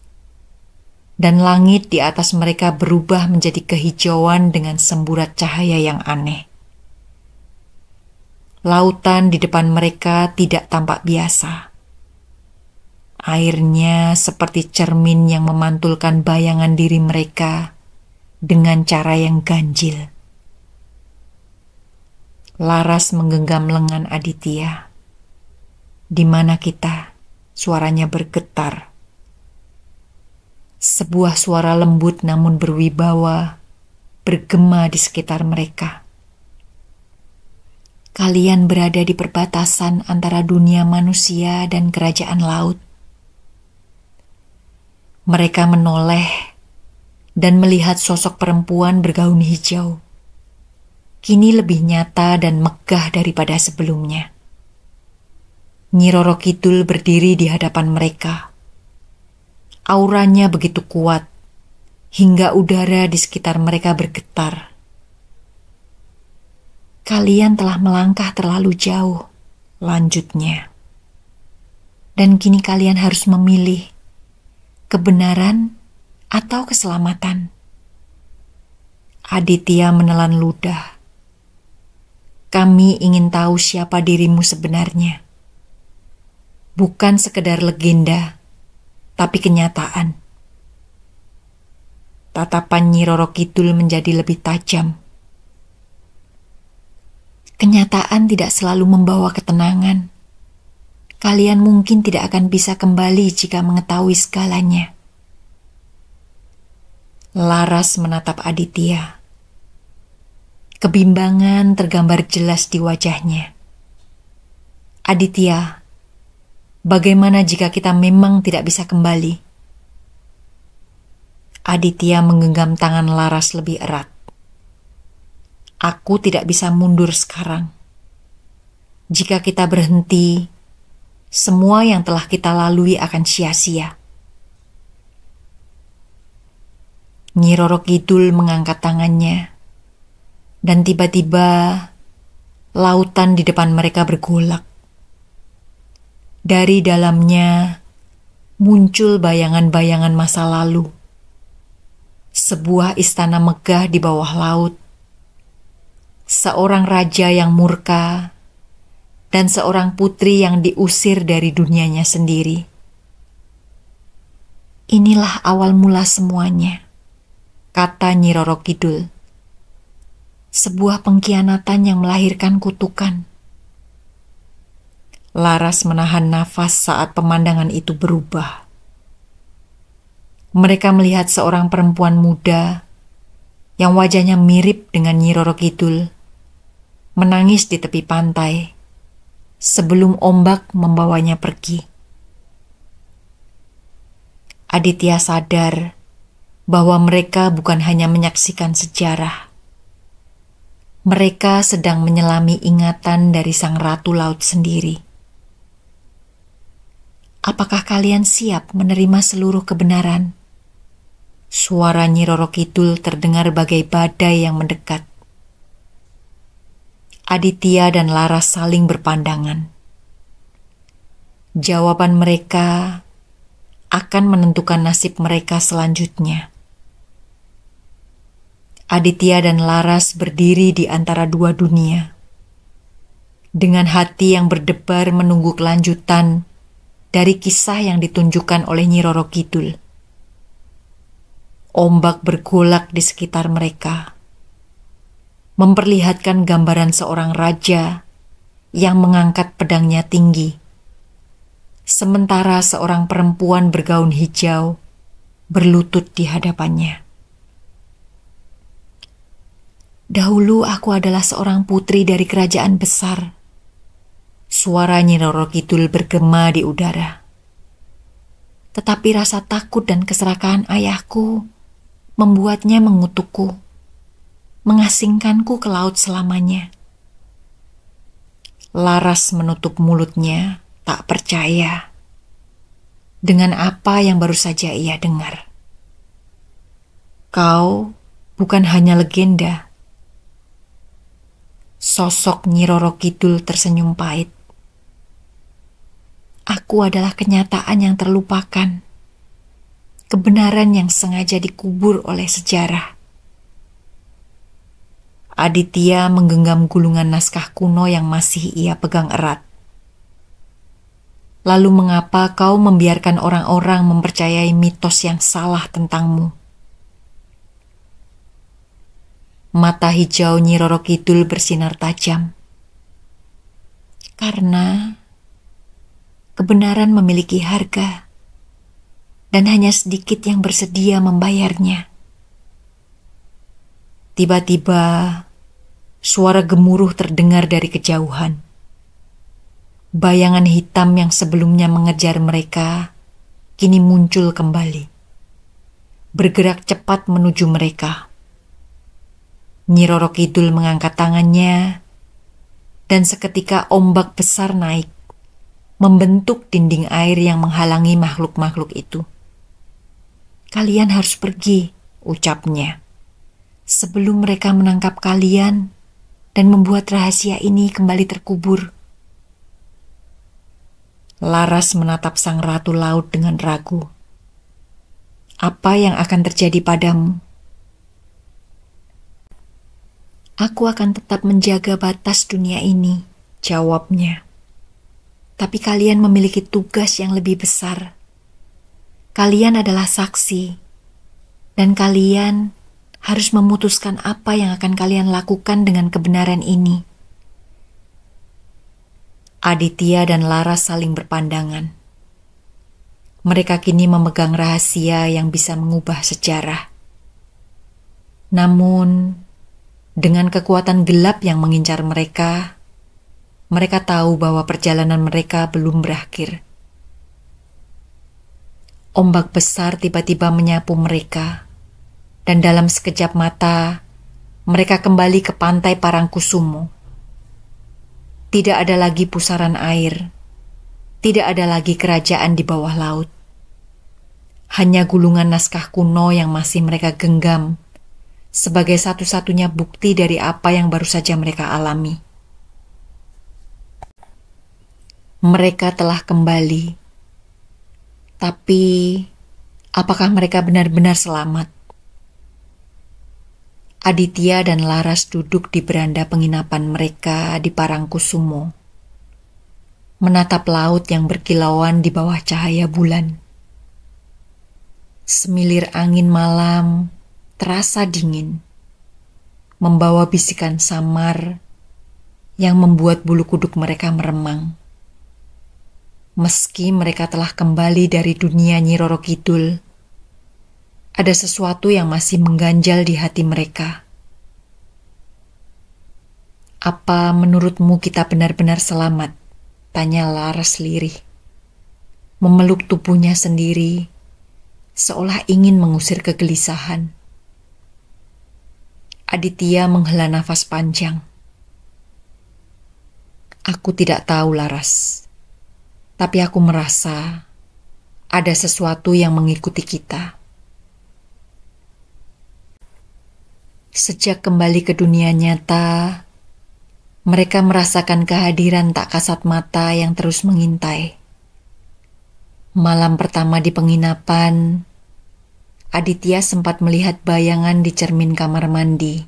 dan langit di atas mereka berubah menjadi kehijauan dengan semburat cahaya yang aneh. Lautan di depan mereka tidak tampak biasa. Airnya seperti cermin yang memantulkan bayangan diri mereka dengan cara yang ganjil. Laras menggenggam lengan Aditya. "Di mana kita?" Suaranya bergetar. Sebuah suara lembut namun berwibawa bergema di sekitar mereka. "Kalian berada di perbatasan antara dunia manusia dan kerajaan laut." Mereka menoleh dan melihat sosok perempuan bergaun hijau. Kini lebih nyata dan megah daripada sebelumnya. Nyi Roro Kidul berdiri di hadapan mereka. Auranya begitu kuat, hingga udara di sekitar mereka bergetar. "Kalian telah melangkah terlalu jauh," lanjutnya. "Dan kini kalian harus memilih kebenaran atau keselamatan." Aditya menelan ludah. "Kami ingin tahu siapa dirimu sebenarnya. Bukan sekedar legenda, tapi kenyataan." Tatapan Nyi Roro Kidul menjadi lebih tajam. "Kenyataan tidak selalu membawa ketenangan. Kalian mungkin tidak akan bisa kembali jika mengetahui segalanya." Laras menatap Aditya. Kebimbangan tergambar jelas di wajahnya. "Aditya, bagaimana jika kita memang tidak bisa kembali?" Aditya menggenggam tangan Laras lebih erat. Aku tidak bisa mundur sekarang. Jika kita berhenti, semua yang telah kita lalui akan sia-sia. Nyi Roro Kidul mengangkat tangannya, dan tiba-tiba lautan di depan mereka bergolak. Dari dalamnya muncul bayangan-bayangan masa lalu. Sebuah istana megah di bawah laut. Seorang raja yang murka dan seorang putri yang diusir dari dunianya sendiri. Inilah awal mula semuanya, kata Nyi Roro Kidul. Sebuah pengkhianatan yang melahirkan kutukan. Laras menahan nafas saat pemandangan itu berubah. Mereka melihat seorang perempuan muda yang wajahnya mirip dengan Nyi Roro Kidul menangis di tepi pantai sebelum ombak membawanya pergi. Aditya sadar bahwa mereka bukan hanya menyaksikan sejarah. Mereka sedang menyelami ingatan dari sang ratu laut sendiri. Apakah kalian siap menerima seluruh kebenaran? Suara Nyi Roro Kidul terdengar bagai badai yang mendekat. Aditya dan Laras saling berpandangan. Jawaban mereka akan menentukan nasib mereka selanjutnya. Aditya dan Laras berdiri di antara dua dunia. Dengan hati yang berdebar menunggu kelanjutan dari kisah yang ditunjukkan oleh Nyi Roro Kidul. Ombak bergolak di sekitar mereka, memperlihatkan gambaran seorang raja yang mengangkat pedangnya tinggi, sementara seorang perempuan bergaun hijau berlutut di hadapannya. Dahulu aku adalah seorang putri dari kerajaan besar. Suara Nyi Roro Kidul bergema di udara. Tetapi rasa takut dan keserakahan ayahku membuatnya mengutukku, mengasingkanku ke laut selamanya. Laras menutup mulutnya, tak percaya dengan apa yang baru saja ia dengar. Kau bukan hanya legenda. Sosok Nyi Roro Kidul tersenyum pahit. Aku adalah kenyataan yang terlupakan. Kebenaran yang sengaja dikubur oleh sejarah. Aditya menggenggam gulungan naskah kuno yang masih ia pegang erat. Lalu mengapa kau membiarkan orang-orang mempercayai mitos yang salah tentangmu? Mata hijau Nyi Roro Kidul bersinar tajam. Karena kebenaran memiliki harga. Dan hanya sedikit yang bersedia membayarnya. Tiba-tiba, suara gemuruh terdengar dari kejauhan. Bayangan hitam yang sebelumnya mengejar mereka, kini muncul kembali. Bergerak cepat menuju mereka. Nyi Roro Kidul mengangkat tangannya, dan seketika ombak besar naik, membentuk dinding air yang menghalangi makhluk-makhluk itu. Kalian harus pergi, ucapnya, sebelum mereka menangkap kalian dan membuat rahasia ini kembali terkubur. Laras menatap sang ratu laut dengan ragu. Apa yang akan terjadi padamu? Aku akan tetap menjaga batas dunia ini, jawabnya. Tapi kalian memiliki tugas yang lebih besar. Kalian adalah saksi, dan kalian harus memutuskan apa yang akan kalian lakukan dengan kebenaran ini. Aditya dan Laras saling berpandangan. Mereka kini memegang rahasia yang bisa mengubah sejarah. Namun, dengan kekuatan gelap yang mengincar mereka, mereka tahu bahwa perjalanan mereka belum berakhir. Ombak besar tiba-tiba menyapu mereka, Dan dalam sekejap mata, mereka kembali ke pantai Parangkusumo. Tidak ada lagi pusaran air, tidak ada lagi kerajaan di bawah laut. Hanya gulungan naskah kuno yang masih mereka genggam sebagai satu-satunya bukti dari apa yang baru saja mereka alami. Mereka telah kembali, tapi apakah mereka benar-benar selamat? Aditya dan Laras duduk di beranda penginapan mereka di Parangkusumo, menatap laut yang berkilauan di bawah cahaya bulan. Semilir angin malam terasa dingin, membawa bisikan samar yang membuat bulu kuduk mereka meremang. Meski mereka telah kembali dari dunia Nyi Roro Kidul, ada sesuatu yang masih mengganjal di hati mereka. Apa menurutmu kita benar-benar selamat? Tanya Laras lirih, memeluk tubuhnya sendiri, seolah ingin mengusir kegelisahan. Aditya menghela nafas panjang. Aku tidak tahu, Laras. Tapi aku merasa ada sesuatu yang mengikuti kita. Sejak kembali ke dunia nyata, mereka merasakan kehadiran tak kasat mata yang terus mengintai. Malam pertama di penginapan, Aditya sempat melihat bayangan di cermin kamar mandi.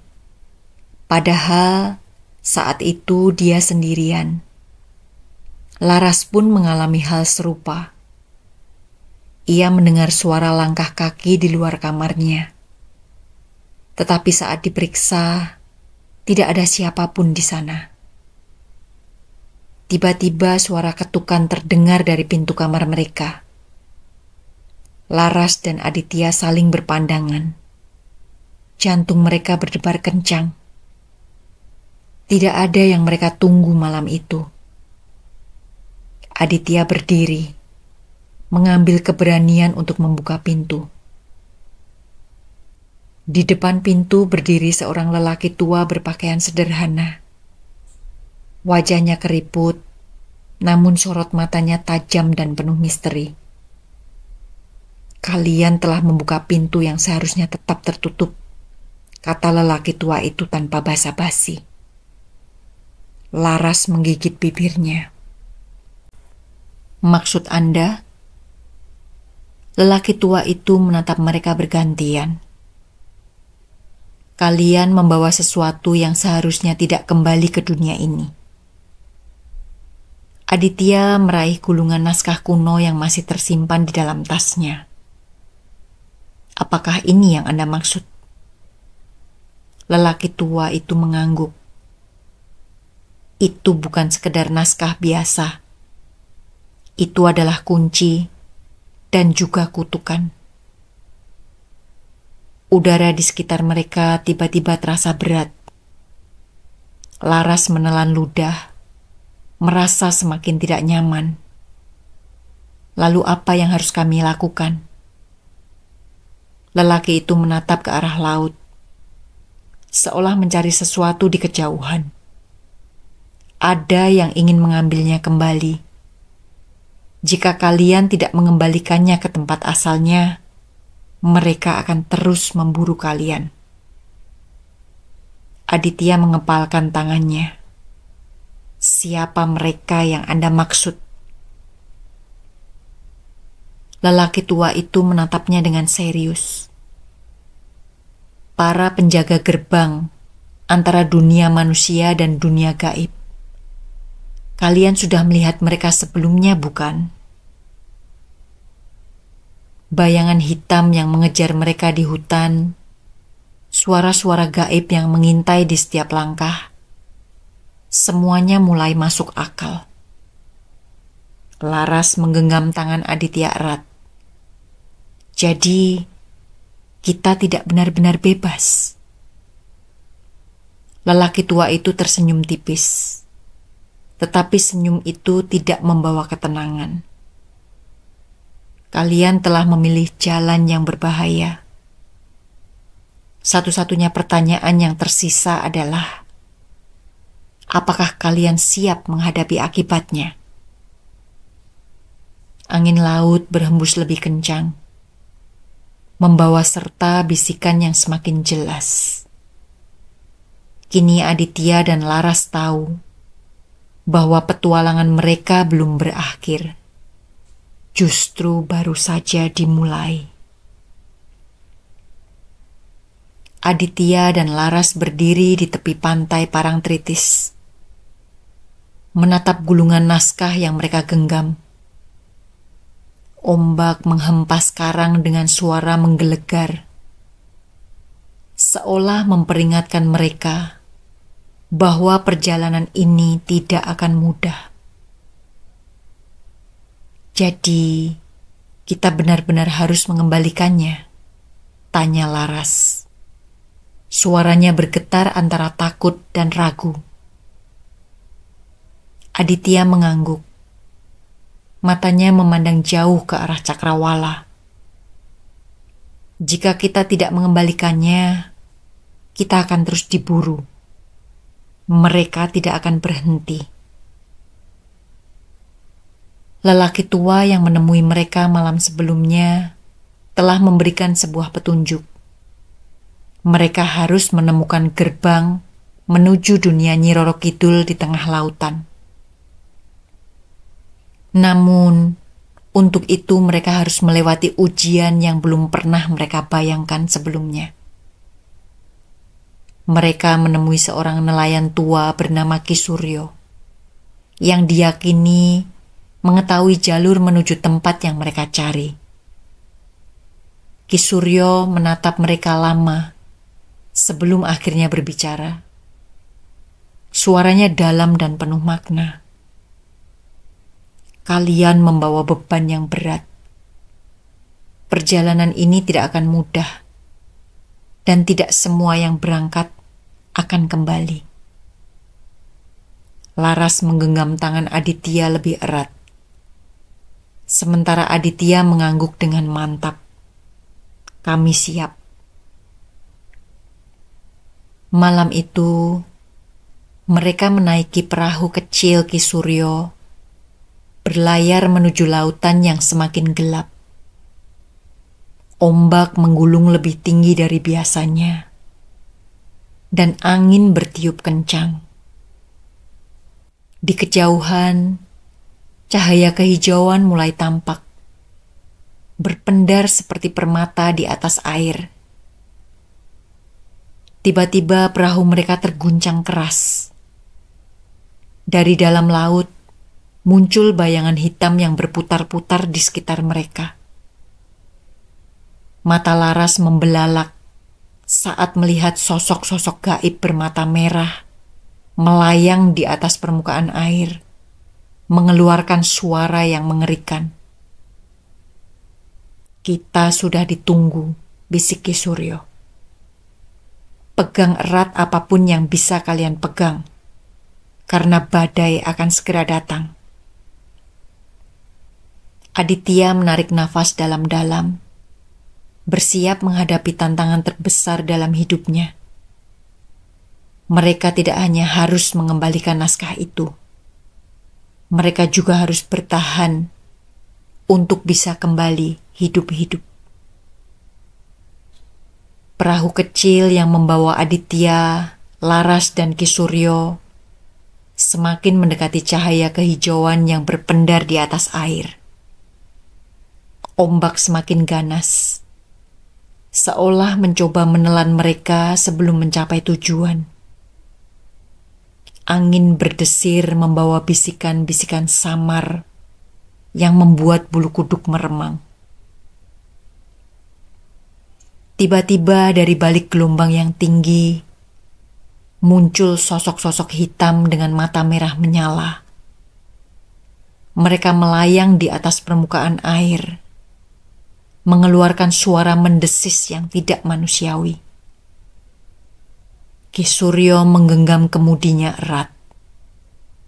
Padahal saat itu dia sendirian. Laras pun mengalami hal serupa. Ia mendengar suara langkah kaki di luar kamarnya. Tetapi saat diperiksa, tidak ada siapapun di sana. Tiba-tiba suara ketukan terdengar dari pintu kamar mereka. Laras dan Aditya saling berpandangan. Jantung mereka berdebar kencang. Tidak ada yang mereka tunggu malam itu. Aditya berdiri, mengambil keberanian untuk membuka pintu. Di depan pintu berdiri seorang lelaki tua berpakaian sederhana. Wajahnya keriput, namun sorot matanya tajam dan penuh misteri. Kalian telah membuka pintu yang seharusnya tetap tertutup, kata lelaki tua itu tanpa basa-basi. Laras menggigit bibirnya. Maksud Anda? Lelaki tua itu menatap mereka bergantian. Kalian membawa sesuatu yang seharusnya tidak kembali ke dunia ini. Aditya meraih gulungan naskah kuno yang masih tersimpan di dalam tasnya. Apakah ini yang Anda maksud? Lelaki tua itu mengangguk. Itu bukan sekedar naskah biasa. Itu adalah kunci dan juga kutukan. Udara di sekitar mereka tiba-tiba terasa berat. Laras menelan ludah, merasa semakin tidak nyaman. Lalu apa yang harus kami lakukan? Lelaki itu menatap ke arah laut, seolah mencari sesuatu di kejauhan. Ada yang ingin mengambilnya kembali. Jika kalian tidak mengembalikannya ke tempat asalnya, mereka akan terus memburu kalian. Aditya mengepalkan tangannya. Siapa mereka yang Anda maksud? Lelaki tua itu menatapnya dengan serius. Para penjaga gerbang antara dunia manusia dan dunia gaib. Kalian sudah melihat mereka sebelumnya, bukan? Bayangan hitam yang mengejar mereka di hutan, suara-suara gaib yang mengintai di setiap langkah, semuanya mulai masuk akal. Laras menggenggam tangan Aditya erat. Jadi, kita tidak benar-benar bebas. Lelaki tua itu tersenyum tipis. Tetapi senyum itu tidak membawa ketenangan. Kalian telah memilih jalan yang berbahaya. Satu-satunya pertanyaan yang tersisa adalah, apakah kalian siap menghadapi akibatnya? Angin laut berhembus lebih kencang, membawa serta bisikan yang semakin jelas. Kini Aditya dan Laras tahu bahwa petualangan mereka belum berakhir. Justru baru saja dimulai. Aditya dan Laras berdiri di tepi pantai Parangtritis, menatap gulungan naskah yang mereka genggam. Ombak menghempas karang dengan suara menggelegar, seolah memperingatkan mereka bahwa perjalanan ini tidak akan mudah. Jadi, kita benar-benar harus mengembalikannya, tanya Laras. Suaranya bergetar antara takut dan ragu. Aditya mengangguk. Matanya memandang jauh ke arah cakrawala. Jika kita tidak mengembalikannya, kita akan terus diburu. Mereka tidak akan berhenti. Lelaki tua yang menemui mereka malam sebelumnya telah memberikan sebuah petunjuk. Mereka harus menemukan gerbang menuju dunia Nyi Roro Kidul di tengah lautan. Namun, untuk itu mereka harus melewati ujian yang belum pernah mereka bayangkan sebelumnya. Mereka menemui seorang nelayan tua bernama Ki Suryo, yang diyakini mengetahui jalur menuju tempat yang mereka cari. Ki Suryo menatap mereka lama sebelum akhirnya berbicara. Suaranya dalam dan penuh makna. Kalian membawa beban yang berat. Perjalanan ini tidak akan mudah, dan tidak semua yang berangkat akan kembali. Laras menggenggam tangan Aditya lebih erat, sementara Aditya mengangguk dengan mantap. Kami siap. Malam itu, mereka menaiki perahu kecil Ki Suryo, berlayar menuju lautan yang semakin gelap. Ombak menggulung lebih tinggi dari biasanya, dan angin bertiup kencang. Di kejauhan, cahaya kehijauan mulai tampak, berpendar seperti permata di atas air. Tiba-tiba perahu mereka terguncang keras. Dari dalam laut, muncul bayangan hitam yang berputar-putar di sekitar mereka. Mata Laras membelalak saat melihat sosok-sosok gaib bermata merah melayang di atas permukaan air, mengeluarkan suara yang mengerikan. Kita sudah ditunggu, bisik Ki Suryo. Pegang erat apapun yang bisa kalian pegang, karena badai akan segera datang. Aditya menarik nafas dalam-dalam, bersiap menghadapi tantangan terbesar dalam hidupnya. Mereka tidak hanya harus mengembalikan naskah itu, mereka juga harus bertahan untuk bisa kembali hidup-hidup. Perahu kecil yang membawa Aditya, Laras, dan Ki Suryo semakin mendekati cahaya kehijauan yang berpendar di atas air. Ombak semakin ganas, seolah mencoba menelan mereka sebelum mencapai tujuan. Angin berdesir membawa bisikan-bisikan samar yang membuat bulu kuduk meremang. Tiba-tiba dari balik gelombang yang tinggi, muncul sosok-sosok hitam dengan mata merah menyala. Mereka melayang di atas permukaan air, mengeluarkan suara mendesis yang tidak manusiawi. Ki Suryo menggenggam kemudinya erat,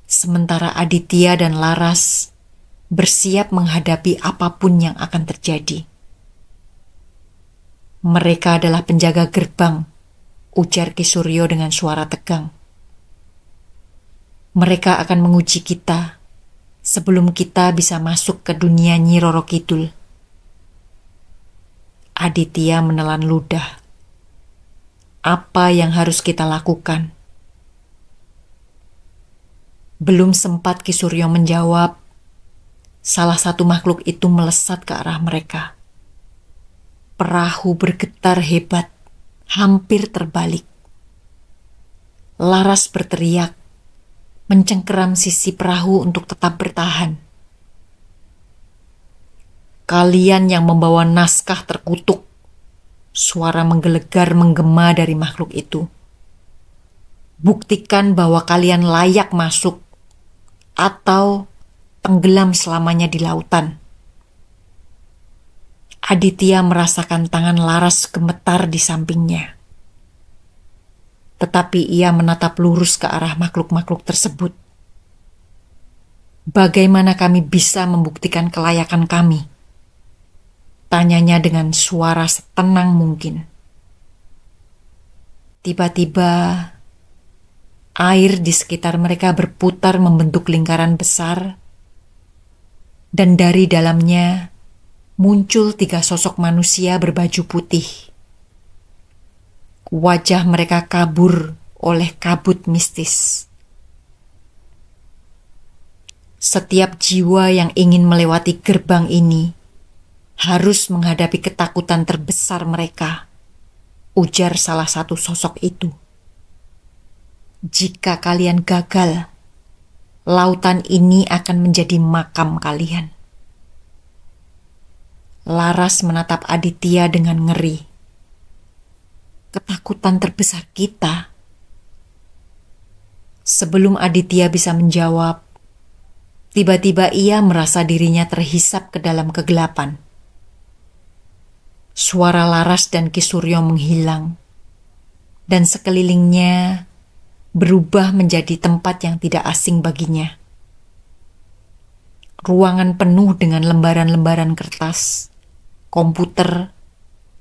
sementara Aditya dan Laras bersiap menghadapi apapun yang akan terjadi. Mereka adalah penjaga gerbang ujar Ki Suryo dengan suara tegang. Mereka akan menguji kita sebelum kita bisa masuk ke dunia Nyi Roro Kidul. Aditya menelan ludah. Apa yang harus kita lakukan? Belum sempat Ki Suryo menjawab, salah satu makhluk itu melesat ke arah mereka. Perahu bergetar hebat, hampir terbalik. Laras berteriak, mencengkeram sisi perahu untuk tetap bertahan. Kalian yang membawa naskah terkutuk, suara menggelegar menggema dari makhluk itu. Buktikan bahwa kalian layak masuk atau tenggelam selamanya di lautan. Aditya merasakan tangan Laras gemetar di sampingnya. Tetapi ia menatap lurus ke arah makhluk-makhluk tersebut. Bagaimana kami bisa membuktikan kelayakan kami? Tanyanya dengan suara setenang mungkin. Tiba-tiba, air di sekitar mereka berputar membentuk lingkaran besar, dan dari dalamnya muncul 3 sosok manusia berbaju putih. Wajah mereka kabur oleh kabut mistis. Setiap jiwa yang ingin melewati gerbang ini harus menghadapi ketakutan terbesar mereka, ujar salah satu sosok itu. Jika kalian gagal, lautan ini akan menjadi makam kalian. Laras menatap Aditya dengan ngeri. Ketakutan terbesar kita. Sebelum Aditya bisa menjawab, tiba-tiba ia merasa dirinya terhisap ke dalam kegelapan. Suara Laras dan Ki Suryo menghilang, dan sekelilingnya berubah menjadi tempat yang tidak asing baginya. Ruangan penuh dengan lembaran-lembaran kertas, komputer,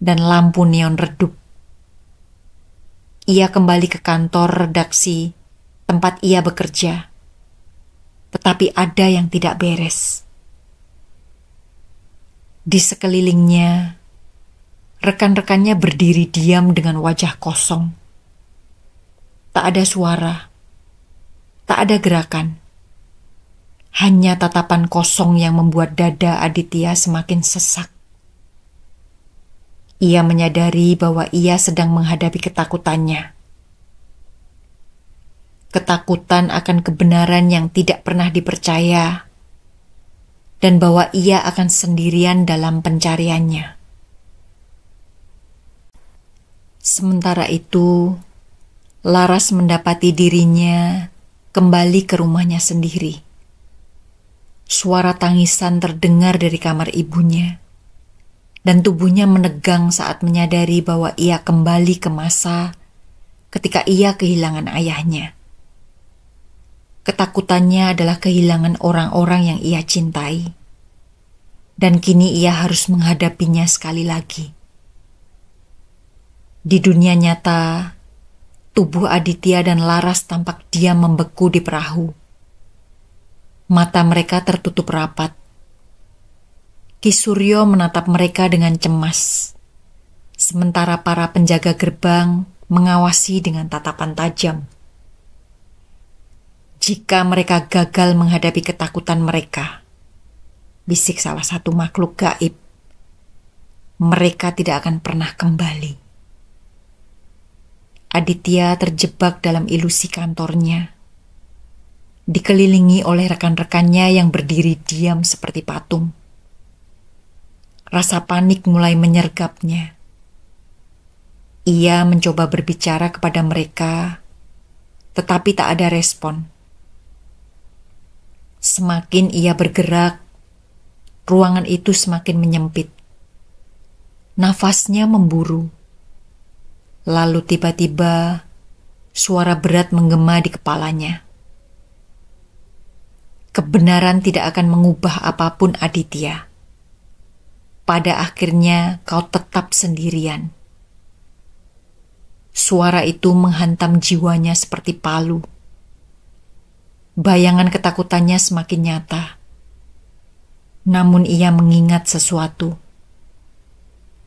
dan lampu neon redup. Ia kembali ke kantor redaksi tempat ia bekerja, tetapi ada yang tidak beres. Di sekelilingnya, rekan-rekannya berdiri diam dengan wajah kosong. Tak ada suara, tak ada gerakan. Hanya tatapan kosong yang membuat dada Aditya semakin sesak. Ia menyadari bahwa ia sedang menghadapi ketakutannya. Ketakutan akan kebenaran yang tidak pernah dipercaya, dan bahwa ia akan sendirian dalam pencariannya. Sementara itu, Laras mendapati dirinya kembali ke rumahnya sendiri. Suara tangisan terdengar dari kamar ibunya, dan tubuhnya menegang saat menyadari bahwa ia kembali ke masa ketika ia kehilangan ayahnya. Ketakutannya adalah kehilangan orang-orang yang ia cintai, dan kini ia harus menghadapinya sekali lagi. Di dunia nyata, tubuh Aditya dan Laras tampak diam membeku di perahu. Mata mereka tertutup rapat. Ki Suryo menatap mereka dengan cemas, sementara para penjaga gerbang mengawasi dengan tatapan tajam. Jika mereka gagal menghadapi ketakutan mereka, bisik salah satu makhluk gaib, mereka tidak akan pernah kembali. Aditya terjebak dalam ilusi kantornya, dikelilingi oleh rekan-rekannya yang berdiri diam seperti patung. Rasa panik mulai menyergapnya. Ia mencoba berbicara kepada mereka, tetapi tak ada respon. Semakin ia bergerak, ruangan itu semakin menyempit. Nafasnya memburu. Lalu tiba-tiba suara berat menggema di kepalanya. Kebenaran tidak akan mengubah apapun, Aditya. Pada akhirnya kau tetap sendirian. Suara itu menghantam jiwanya seperti palu. Bayangan ketakutannya semakin nyata. Namun ia mengingat sesuatu.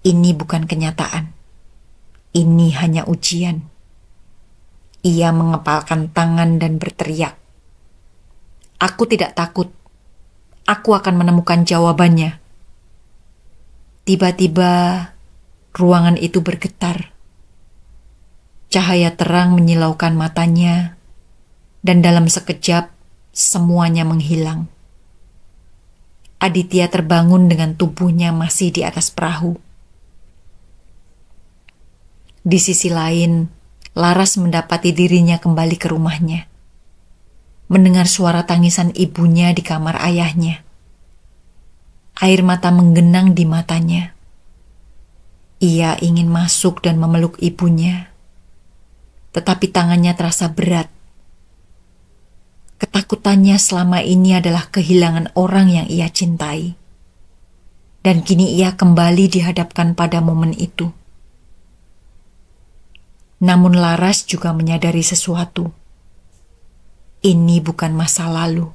Ini bukan kenyataan. Ini hanya ujian. Ia mengepalkan tangan dan berteriak. Aku tidak takut. Aku akan menemukan jawabannya. Tiba-tiba, ruangan itu bergetar. Cahaya terang menyilaukan matanya, dan dalam sekejap, semuanya menghilang. Aditya terbangun dengan tubuhnya masih di atas perahu. Di sisi lain, Laras mendapati dirinya kembali ke rumahnya. Mendengar suara tangisan ibunya di kamar ayahnya. Air mata menggenang di matanya. Ia ingin masuk dan memeluk ibunya, tetapi tangannya terasa berat. Ketakutannya selama ini adalah kehilangan orang yang ia cintai. Dan kini ia kembali dihadapkan pada momen itu. Namun Laras juga menyadari sesuatu. Ini bukan masa lalu.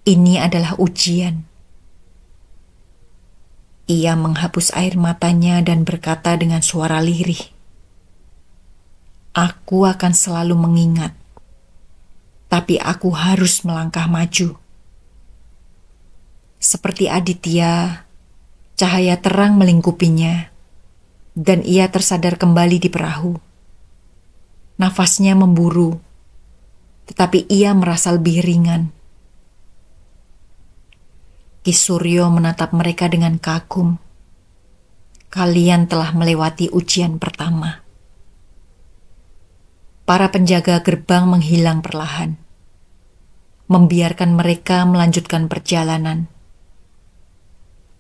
Ini adalah ujian. Ia menghapus air matanya dan berkata dengan suara lirih, "Aku akan selalu mengingat. Tapi aku harus melangkah maju." Seperti Aditya, cahaya terang melingkupinya, dan ia tersadar kembali di perahu. Nafasnya memburu, tetapi ia merasa lebih ringan. Ki Suryo menatap mereka dengan kagum. Kalian telah melewati ujian pertama. Para penjaga gerbang menghilang perlahan, membiarkan mereka melanjutkan perjalanan.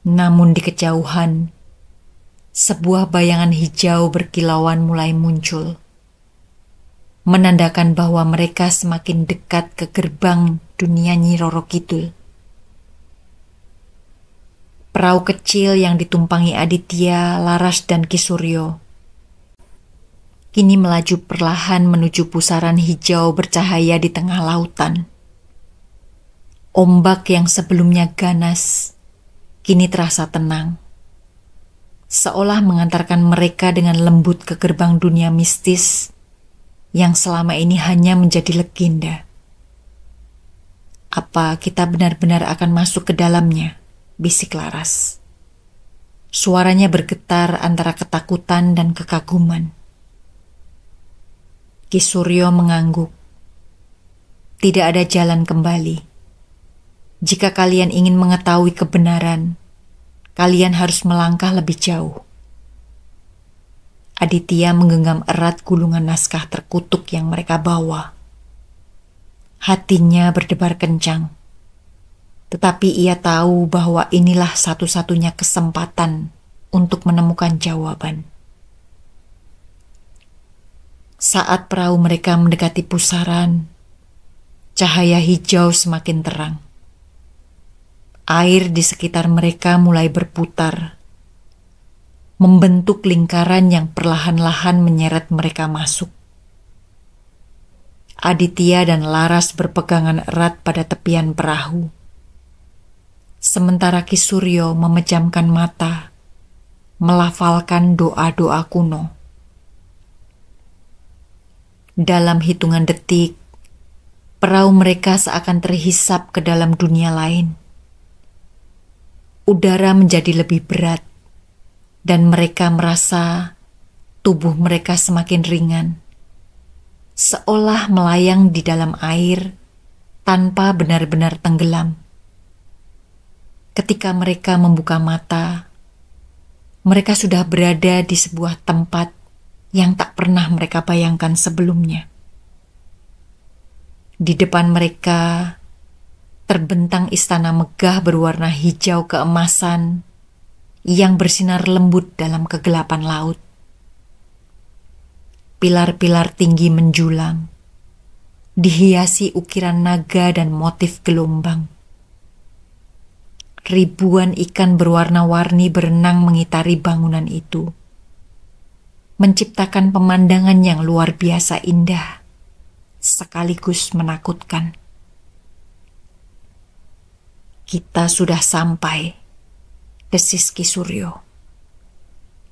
Namun di kejauhan, sebuah bayangan hijau berkilauan mulai muncul, menandakan bahwa mereka semakin dekat ke gerbang dunia Nyi Roro Kidul. Perahu kecil yang ditumpangi Aditya, Laras, dan Ki Suryo kini melaju perlahan menuju pusaran hijau bercahaya di tengah lautan. Ombak yang sebelumnya ganas kini terasa tenang, seolah mengantarkan mereka dengan lembut ke gerbang dunia mistis yang selama ini hanya menjadi legenda. Apa kita benar-benar akan masuk ke dalamnya? Bisik Laras. Suaranya bergetar antara ketakutan dan kekaguman. Ki Suryo mengangguk. Tidak ada jalan kembali. Jika kalian ingin mengetahui kebenaran, kalian harus melangkah lebih jauh. Aditya menggenggam erat gulungan naskah terkutuk yang mereka bawa. Hatinya berdebar kencang. Tetapi ia tahu bahwa inilah satu-satunya kesempatan untuk menemukan jawaban. Saat perahu mereka mendekati pusaran, cahaya hijau semakin terang. Air di sekitar mereka mulai berputar, membentuk lingkaran yang perlahan-lahan menyeret mereka masuk. Aditya dan Laras berpegangan erat pada tepian perahu. Sementara Ki Suryo memejamkan mata, melafalkan doa-doa kuno. Dalam hitungan detik, perahu mereka seakan terhisap ke dalam dunia lain. Udara menjadi lebih berat, dan mereka merasa tubuh mereka semakin ringan, seolah melayang di dalam air tanpa benar-benar tenggelam. Ketika mereka membuka mata, mereka sudah berada di sebuah tempat yang tak pernah mereka bayangkan sebelumnya. Di depan mereka terbentang istana megah berwarna hijau keemasan yang bersinar lembut dalam kegelapan laut. Pilar-pilar tinggi menjulang, dihiasi ukiran naga dan motif gelombang. Ribuan ikan berwarna-warni berenang mengitari bangunan itu. menciptakan pemandangan yang luar biasa indah, sekaligus menakutkan. Kita sudah sampai, desis Ki Suryo.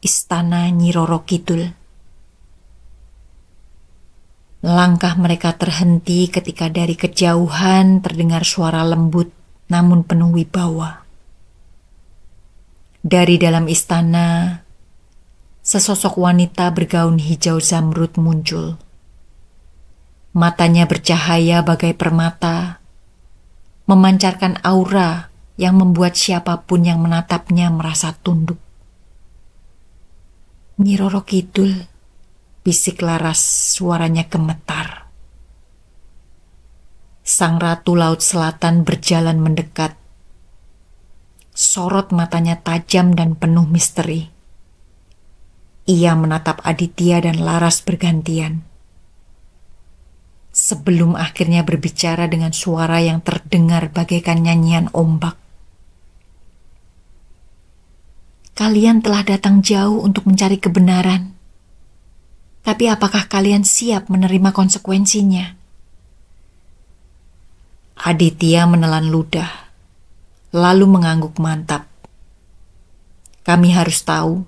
Istana Nyi Roro Kidul. Langkah mereka terhenti ketika dari kejauhan terdengar suara lembut namun penuh wibawa. Dari dalam istana, sesosok wanita bergaun hijau zamrud muncul. Matanya bercahaya bagai permata, memancarkan aura yang membuat siapapun yang menatapnya merasa tunduk. Nyi Roro Kidul, bisik Laras, suaranya gemetar. Sang Ratu Laut Selatan berjalan mendekat. Sorot matanya tajam dan penuh misteri. Ia menatap Aditya dan Laras bergantian. Sebelum akhirnya berbicara dengan suara yang terdengar bagaikan nyanyian ombak. Kalian telah datang jauh untuk mencari kebenaran. Tapi apakah kalian siap menerima konsekuensinya? Aditya menelan ludah, lalu mengangguk mantap. Kami harus tahu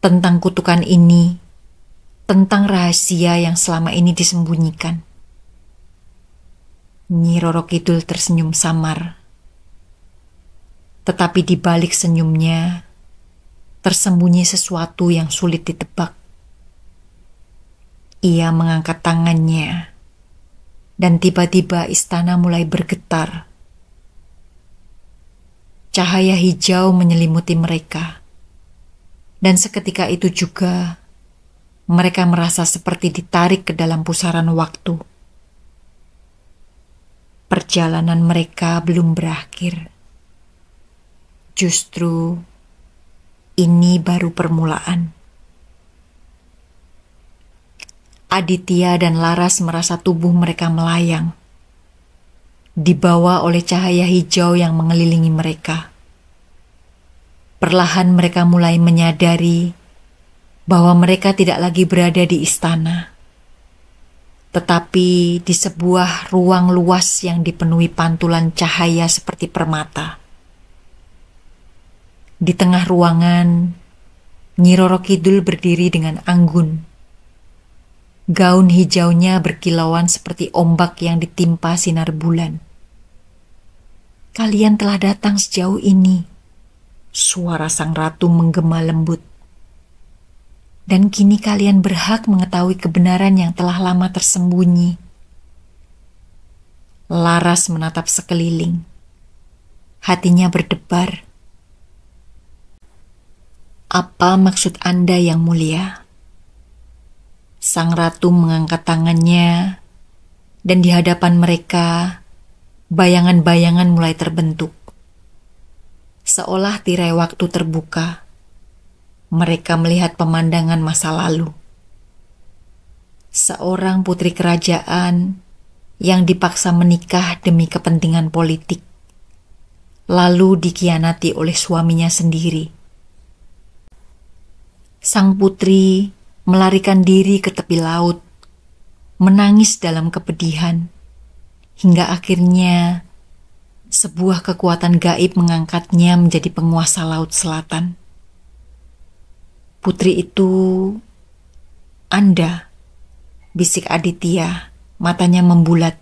tentang kutukan ini, tentang rahasia yang selama ini disembunyikan. Nyi Roro Kidul tersenyum samar. Tetapi di balik senyumnya, tersembunyi sesuatu yang sulit ditebak. Ia mengangkat tangannya, dan tiba-tiba istana mulai bergetar. Cahaya hijau menyelimuti mereka, dan seketika itu juga mereka merasa seperti ditarik ke dalam pusaran waktu. Perjalanan mereka belum berakhir. Justru ini baru permulaan. Aditya dan Laras merasa tubuh mereka melayang, dibawa oleh cahaya hijau yang mengelilingi mereka. Perlahan mereka mulai menyadari bahwa mereka tidak lagi berada di istana, tetapi di sebuah ruang luas yang dipenuhi pantulan cahaya seperti permata. Di tengah ruangan, Nyi Roro Kidul berdiri dengan anggun. Gaun hijaunya berkilauan seperti ombak yang ditimpa sinar bulan. Kalian telah datang sejauh ini, suara sang ratu menggema lembut. Dan kini kalian berhak mengetahui kebenaran yang telah lama tersembunyi. Laras menatap sekeliling. Hatinya berdebar. Apa maksud Anda yang mulia? Sang ratu mengangkat tangannya, dan di hadapan mereka, bayangan-bayangan mulai terbentuk. Seolah tirai waktu terbuka, mereka melihat pemandangan masa lalu. Seorang putri kerajaan yang dipaksa menikah demi kepentingan politik, lalu dikhianati oleh suaminya sendiri. Sang putri melarikan diri ke tepi laut, menangis dalam kepedihan, hingga akhirnya sebuah kekuatan gaib mengangkatnya menjadi penguasa Laut Selatan. Putri itu Anda, bisik Aditya, matanya membulat.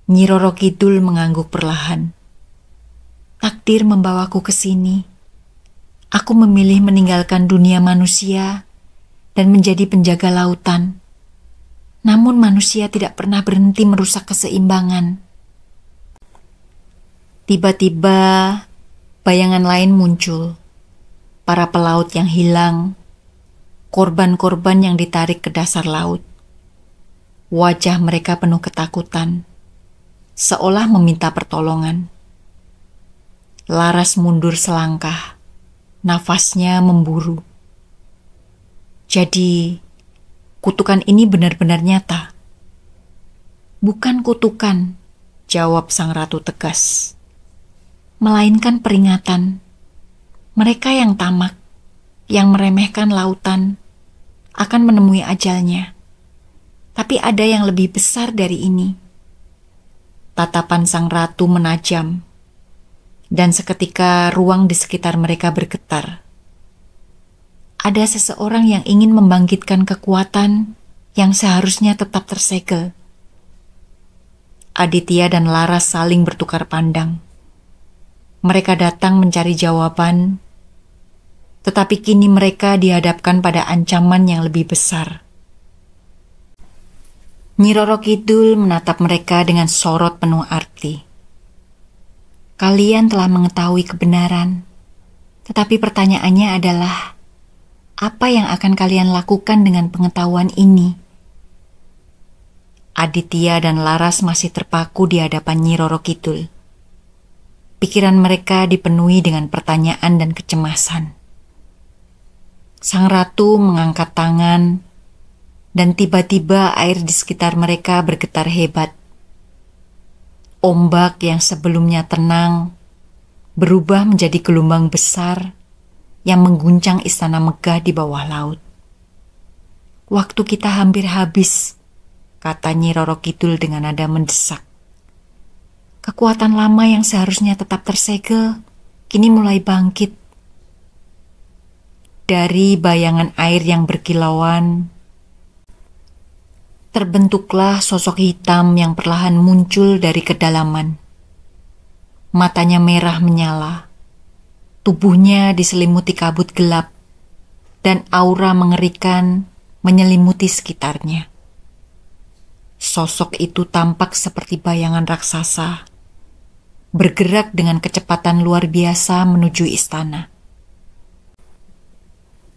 Nyi Roro Kidul mengangguk perlahan. Takdir membawaku ke sini. Aku memilih meninggalkan dunia manusia dan menjadi penjaga lautan. Namun manusia tidak pernah berhenti merusak keseimbangan. Tiba-tiba bayangan lain muncul. Para pelaut yang hilang, korban-korban yang ditarik ke dasar laut. Wajah mereka penuh ketakutan, seolah meminta pertolongan. Laras mundur selangkah. Nafasnya memburu. Jadi, kutukan ini benar-benar nyata. Bukan kutukan, jawab sang ratu tegas. Melainkan peringatan. Mereka yang tamak, yang meremehkan lautan akan menemui ajalnya. Tapi ada yang lebih besar dari ini. Tatapan sang ratu menajam, dan seketika ruang di sekitar mereka bergetar. Ada seseorang yang ingin membangkitkan kekuatan yang seharusnya tetap tersegel. Aditya dan Laras saling bertukar pandang. Mereka datang mencari jawaban, tetapi kini mereka dihadapkan pada ancaman yang lebih besar. Nyi Roro Kidul menatap mereka dengan sorot penuh arti. Kalian telah mengetahui kebenaran, tetapi pertanyaannya adalah, apa yang akan kalian lakukan dengan pengetahuan ini? Aditya dan Laras masih terpaku di hadapan Nyi Roro Kidul. Pikiran mereka dipenuhi dengan pertanyaan dan kecemasan. Sang ratu mengangkat tangan, dan tiba-tiba air di sekitar mereka bergetar hebat. Ombak yang sebelumnya tenang berubah menjadi gelombang besar yang mengguncang istana megah di bawah laut. Waktu kita hampir habis, kata Nyi Roro Kidul dengan nada mendesak. Kekuatan lama yang seharusnya tetap tersegel, kini mulai bangkit. Dari bayangan air yang berkilauan, terbentuklah sosok hitam yang perlahan muncul dari kedalaman. Matanya merah menyala, tubuhnya diselimuti kabut gelap, dan aura mengerikan menyelimuti sekitarnya. Sosok itu tampak seperti bayangan raksasa, bergerak dengan kecepatan luar biasa menuju istana.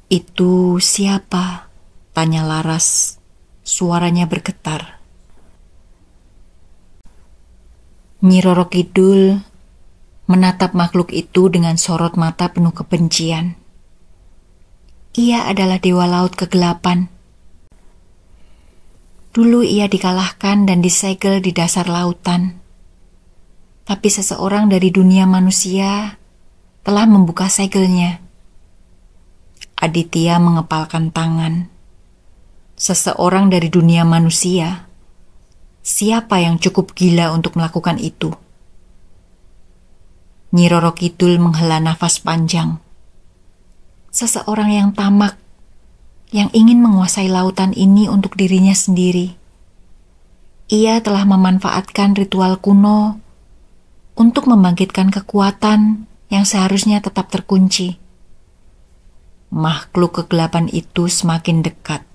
Itu siapa? Tanya Laras. Suaranya bergetar. Nyi Roro Kidul menatap makhluk itu dengan sorot mata penuh kebencian. Ia adalah dewa laut kegelapan. Dulu ia dikalahkan dan disegel di dasar lautan. Tapi seseorang dari dunia manusia telah membuka segelnya. Aditya mengepalkan tangan. Seseorang dari dunia manusia, siapa yang cukup gila untuk melakukan itu? Nyi Roro Kidul menghela nafas panjang. Seseorang yang tamak, yang ingin menguasai lautan ini untuk dirinya sendiri. Ia telah memanfaatkan ritual kuno untuk membangkitkan kekuatan yang seharusnya tetap terkunci. Makhluk kegelapan itu semakin dekat.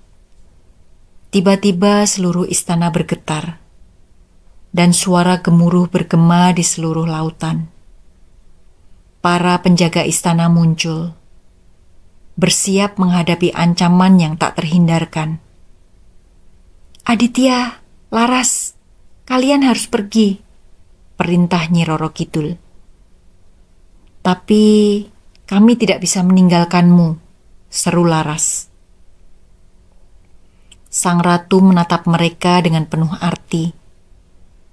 Tiba-tiba seluruh istana bergetar, dan suara gemuruh bergema di seluruh lautan. Para penjaga istana muncul, bersiap menghadapi ancaman yang tak terhindarkan. Aditya, Laras, kalian harus pergi, perintah Nyi Roro Kidul. Tapi kami tidak bisa meninggalkanmu, seru Laras. Sang ratu menatap mereka dengan penuh arti.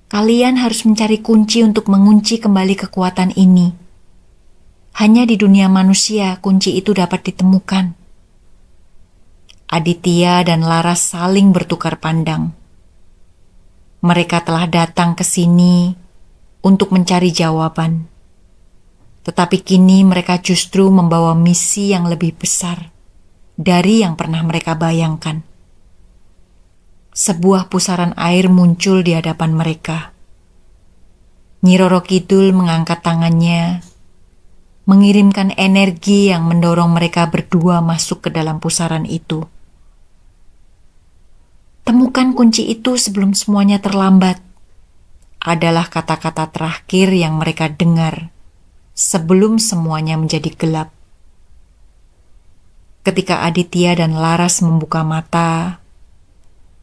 Kalian harus mencari kunci untuk mengunci kembali kekuatan ini. Hanya di dunia manusia kunci itu dapat ditemukan. Aditya dan Laras saling bertukar pandang. Mereka telah datang ke sini untuk mencari jawaban. Tetapi kini mereka justru membawa misi yang lebih besar dari yang pernah mereka bayangkan. Sebuah pusaran air muncul di hadapan mereka. Nyi Roro Kidul mengangkat tangannya, mengirimkan energi yang mendorong mereka berdua masuk ke dalam pusaran itu. Temukan kunci itu sebelum semuanya terlambat, adalah kata-kata terakhir yang mereka dengar sebelum semuanya menjadi gelap. Ketika Aditya dan Laras membuka mata,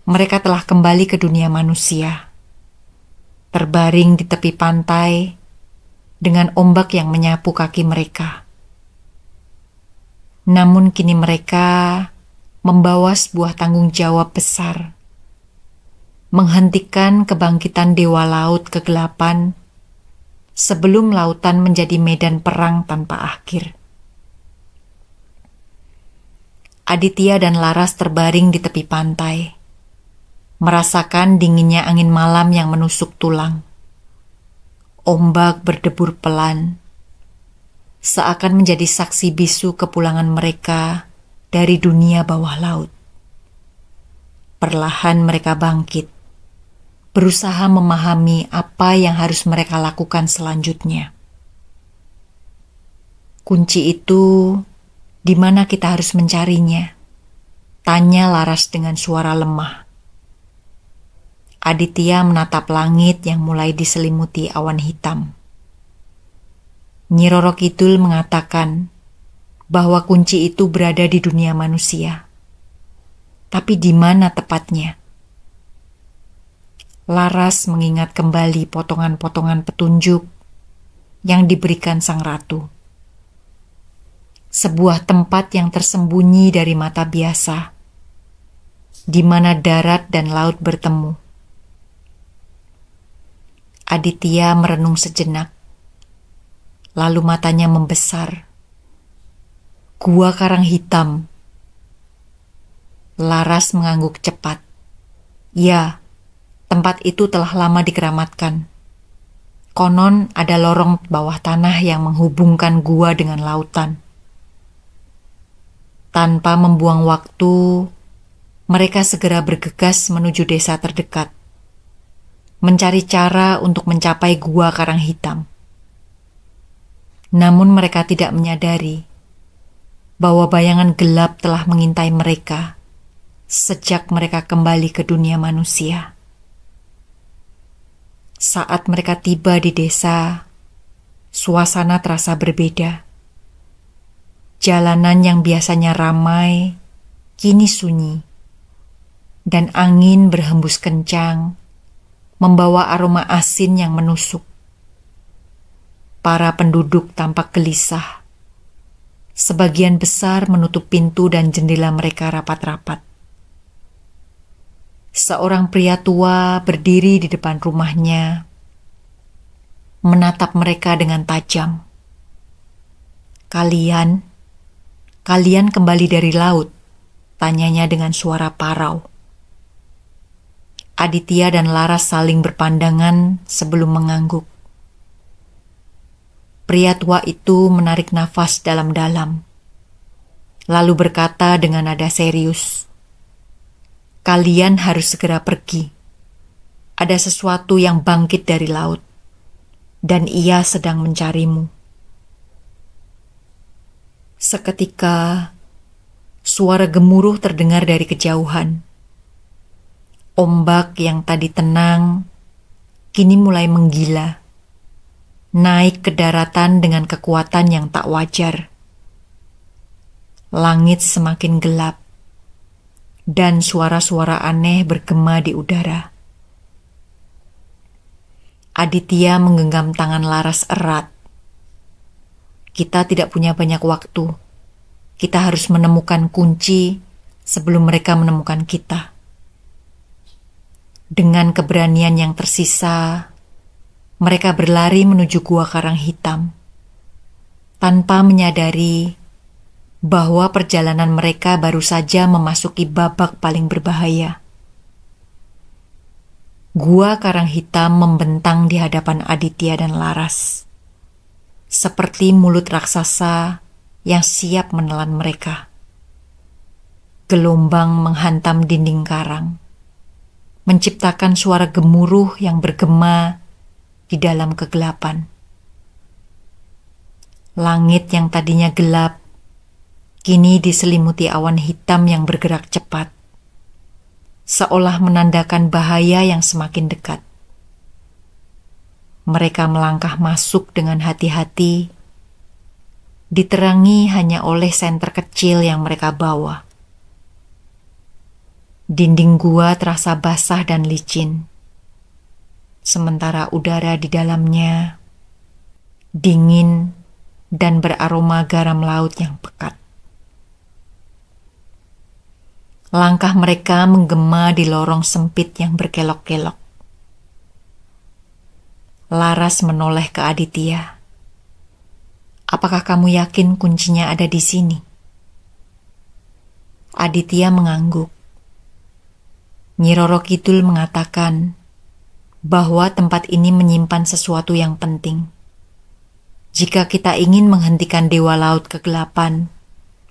mereka telah kembali ke dunia manusia, terbaring di tepi pantai dengan ombak yang menyapu kaki mereka. Namun kini mereka membawa sebuah tanggung jawab besar, menghentikan kebangkitan dewa laut kegelapan sebelum lautan menjadi medan perang tanpa akhir. Aditya dan Laras terbaring di tepi pantai, merasakan dinginnya angin malam yang menusuk tulang. Ombak berdebur pelan, seakan menjadi saksi bisu kepulangan mereka dari dunia bawah laut. Perlahan mereka bangkit, berusaha memahami apa yang harus mereka lakukan selanjutnya. Kunci itu di mana kita harus mencarinya? Tanya Laras dengan suara lemah. Aditya menatap langit yang mulai diselimuti awan hitam. Nyi Roro Kidul mengatakan bahwa kunci itu berada di dunia manusia. Tapi di mana tepatnya? Laras mengingat kembali potongan-potongan petunjuk yang diberikan sang ratu. Sebuah tempat yang tersembunyi dari mata biasa, di mana darat dan laut bertemu. Aditya merenung sejenak, lalu matanya membesar. Gua Karang Hitam. Laras mengangguk cepat. Ya, tempat itu telah lama dikeramatkan. Konon ada lorong bawah tanah yang menghubungkan gua dengan lautan. Tanpa membuang waktu, mereka segera bergegas menuju desa terdekat, mencari cara untuk mencapai Gua Karang Hitam. Namun mereka tidak menyadari bahwa bayangan gelap telah mengintai mereka sejak mereka kembali ke dunia manusia. Saat mereka tiba di desa, suasana terasa berbeda. Jalanan yang biasanya ramai, kini sunyi. Dan angin berhembus kencang, membawa aroma asin yang menusuk. Para penduduk tampak gelisah. Sebagian besar menutup pintu dan jendela mereka rapat-rapat. Seorang pria tua berdiri di depan rumahnya, menatap mereka dengan tajam. Kalian kembali dari laut? Tanyanya dengan suara parau. Aditya dan Laras saling berpandangan sebelum mengangguk. Pria tua itu menarik nafas dalam-dalam, lalu berkata dengan nada serius, "Kalian harus segera pergi. Ada sesuatu yang bangkit dari laut, dan ia sedang mencarimu." Seketika, suara gemuruh terdengar dari kejauhan. Ombak yang tadi tenang, kini mulai menggila, naik ke daratan dengan kekuatan yang tak wajar. Langit semakin gelap, dan suara-suara aneh bergema di udara. Aditya menggenggam tangan Laras erat. Kita tidak punya banyak waktu. Kita harus menemukan kunci sebelum mereka menemukan kita. Dengan keberanian yang tersisa, mereka berlari menuju Gua Karang Hitam, tanpa menyadari bahwa perjalanan mereka baru saja memasuki babak paling berbahaya. Gua Karang Hitam membentang di hadapan Aditya dan Laras, seperti mulut raksasa yang siap menelan mereka. Gelombang menghantam dinding karang, menciptakan suara gemuruh yang bergema di dalam kegelapan. Langit yang tadinya gelap, kini diselimuti awan hitam yang bergerak cepat, seolah menandakan bahaya yang semakin dekat. Mereka melangkah masuk dengan hati-hati, diterangi hanya oleh senter kecil yang mereka bawa. Dinding gua terasa basah dan licin, sementara udara di dalamnya dingin dan beraroma garam laut yang pekat. Langkah mereka menggema di lorong sempit yang berkelok-kelok. Laras menoleh ke Aditya. "Apakah kamu yakin kuncinya ada di sini?" Aditya mengangguk. Nyi Roro Kidul mengatakan bahwa tempat ini menyimpan sesuatu yang penting. Jika kita ingin menghentikan Dewa Laut Kegelapan,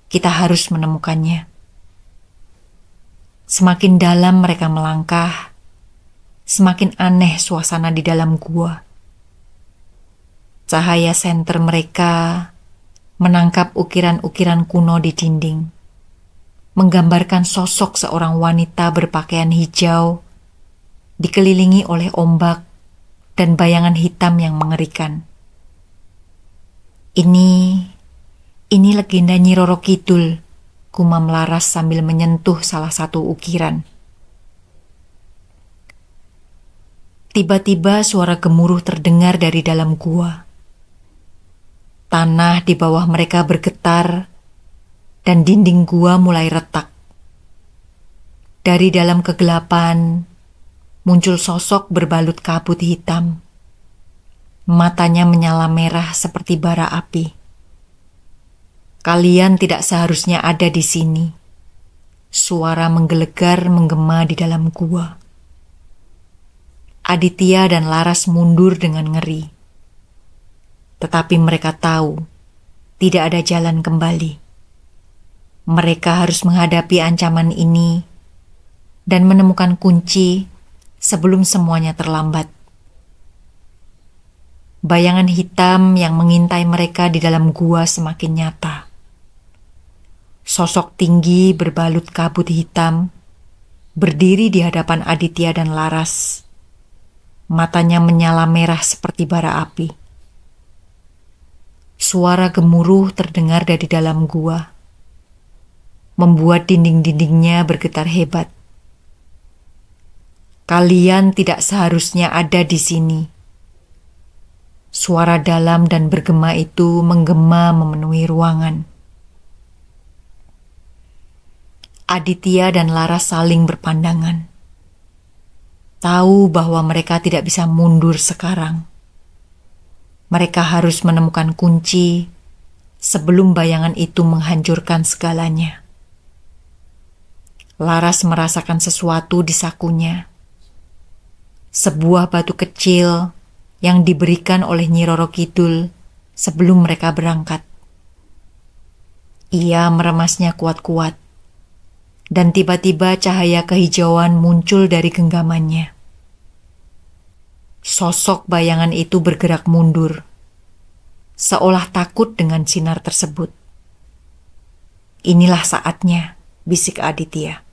kita harus menemukannya. Semakin dalam mereka melangkah, semakin aneh suasana di dalam gua. Cahaya senter mereka menangkap ukiran-ukiran kuno di dinding, menggambarkan sosok seorang wanita berpakaian hijau, dikelilingi oleh ombak dan bayangan hitam yang mengerikan. Ini legenda Nyi Roro Kidul, gumam Laras sambil menyentuh salah satu ukiran. Tiba-tiba suara gemuruh terdengar dari dalam gua. Tanah di bawah mereka bergetar dan dinding gua mulai retak. Dari dalam kegelapan muncul sosok berbalut kabut hitam. Matanya menyala merah seperti bara api. Kalian tidak seharusnya ada di sini. Suara menggelegar menggema di dalam gua. Aditya dan Laras mundur dengan ngeri. Tetapi mereka tahu tidak ada jalan kembali. Mereka harus menghadapi ancaman ini dan menemukan kunci sebelum semuanya terlambat. Bayangan hitam yang mengintai mereka di dalam gua semakin nyata. Sosok tinggi berbalut kabut hitam berdiri di hadapan Aditya dan Laras. Matanya menyala merah seperti bara api. Suara gemuruh terdengar dari dalam gua, membuat dinding-dindingnya bergetar hebat. Kalian tidak seharusnya ada di sini. Suara dalam dan bergema itu menggema memenuhi ruangan. Aditya dan Laras saling berpandangan. Tahu bahwa mereka tidak bisa mundur sekarang. Mereka harus menemukan kunci sebelum bayangan itu menghancurkan segalanya. Laras merasakan sesuatu di sakunya. Sebuah batu kecil yang diberikan oleh Nyi Roro Kidul sebelum mereka berangkat. Ia meremasnya kuat-kuat, dan tiba-tiba cahaya kehijauan muncul dari genggamannya. Sosok bayangan itu bergerak mundur, seolah takut dengan sinar tersebut. Inilah saatnya, bisik Aditya.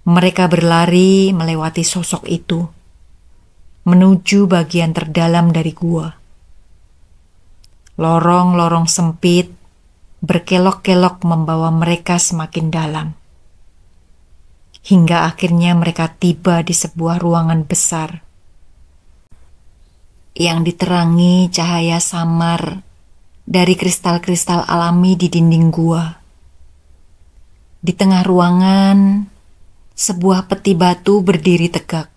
Mereka berlari melewati sosok itu, menuju bagian terdalam dari gua. Lorong-lorong sempit berkelok-kelok membawa mereka semakin dalam. Hingga akhirnya mereka tiba di sebuah ruangan besar yang diterangi cahaya samar dari kristal-kristal alami di dinding gua. Di tengah ruangan, sebuah peti batu berdiri tegak.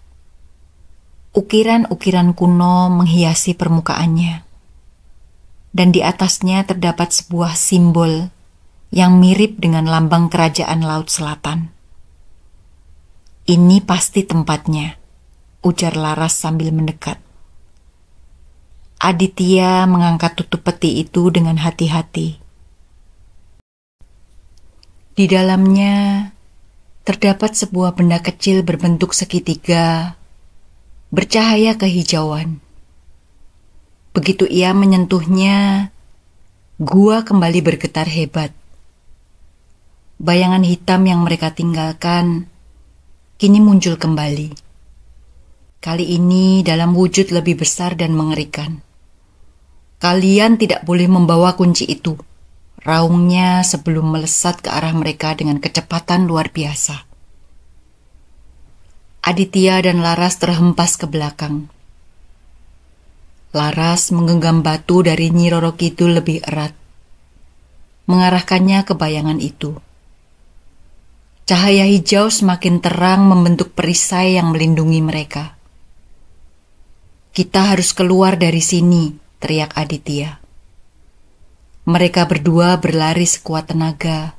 Ukiran-ukiran kuno menghiasi permukaannya, dan di atasnya terdapat sebuah simbol yang mirip dengan lambang kerajaan Laut Selatan. Ini pasti tempatnya, ujar Laras sambil mendekat. Aditya mengangkat tutup peti itu dengan hati-hati. Di dalamnya terdapat sebuah benda kecil berbentuk segitiga, bercahaya kehijauan. Begitu ia menyentuhnya, gua kembali bergetar hebat. Bayangan hitam yang mereka tinggalkan kini muncul kembali. Kali ini dalam wujud lebih besar dan mengerikan. Kalian tidak boleh membawa kunci itu, raungnya sebelum melesat ke arah mereka dengan kecepatan luar biasa. Aditya dan Laras terhempas ke belakang. Laras menggenggam batu dari Nyi Roro Kidul lebih erat, mengarahkannya ke bayangan itu. Cahaya hijau semakin terang membentuk perisai yang melindungi mereka. Kita harus keluar dari sini, teriak Aditya. Mereka berdua berlari sekuat tenaga,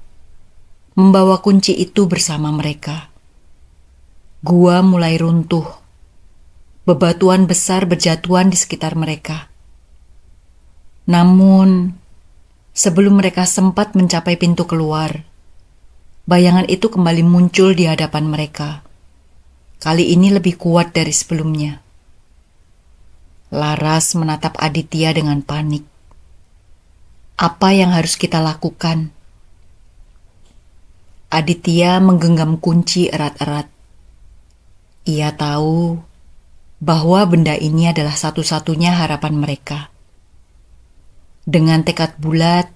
membawa kunci itu bersama mereka. Gua mulai runtuh. Bebatuan besar berjatuhan di sekitar mereka. Namun, sebelum mereka sempat mencapai pintu keluar, bayangan itu kembali muncul di hadapan mereka. Kali ini lebih kuat dari sebelumnya. Laras menatap Aditya dengan panik. Apa yang harus kita lakukan? Aditya menggenggam kunci erat-erat. Ia tahu bahwa benda ini adalah satu-satunya harapan mereka. Dengan tekad bulat,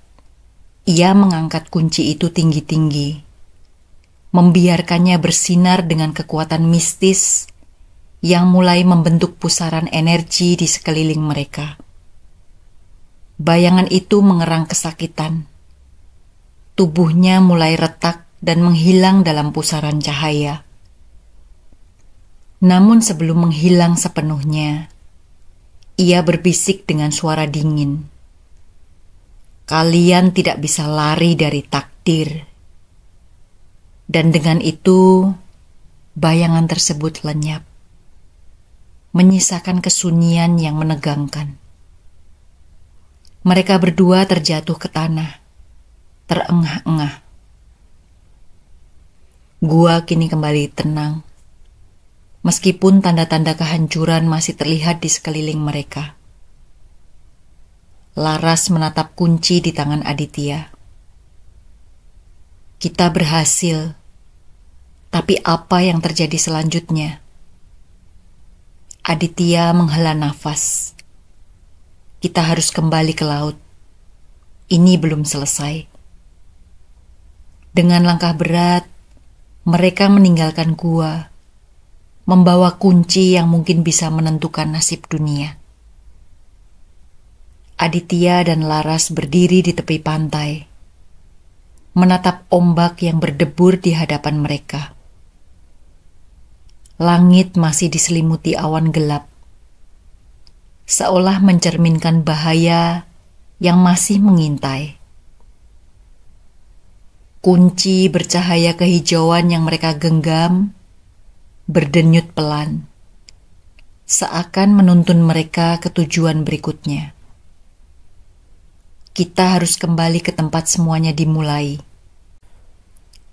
ia mengangkat kunci itu tinggi-tinggi, membiarkannya bersinar dengan kekuatan mistis yang mulai membentuk pusaran energi di sekeliling mereka. Bayangan itu mengerang kesakitan. Tubuhnya mulai retak dan menghilang dalam pusaran cahaya. Namun sebelum menghilang sepenuhnya, ia berbisik dengan suara dingin. Kalian tidak bisa lari dari takdir. Dan dengan itu, bayangan tersebut lenyap, menyisakan kesunyian yang menegangkan. Mereka berdua terjatuh ke tanah, terengah-engah. Gua kini kembali tenang, meskipun tanda-tanda kehancuran masih terlihat di sekeliling mereka. Laras menatap kunci di tangan Aditya. Kita berhasil, tapi apa yang terjadi selanjutnya? Aditya menghela nafas. Kita harus kembali ke laut. Ini belum selesai. Dengan langkah berat, mereka meninggalkan gua, membawa kunci yang mungkin bisa menentukan nasib dunia. Aditya dan Laras berdiri di tepi pantai, menatap ombak yang berdebur di hadapan mereka. Langit masih diselimuti awan gelap, seolah mencerminkan bahaya yang masih mengintai. Kunci bercahaya kehijauan yang mereka genggam berdenyut pelan, seakan menuntun mereka ke tujuan berikutnya. Kita harus kembali ke tempat semuanya dimulai,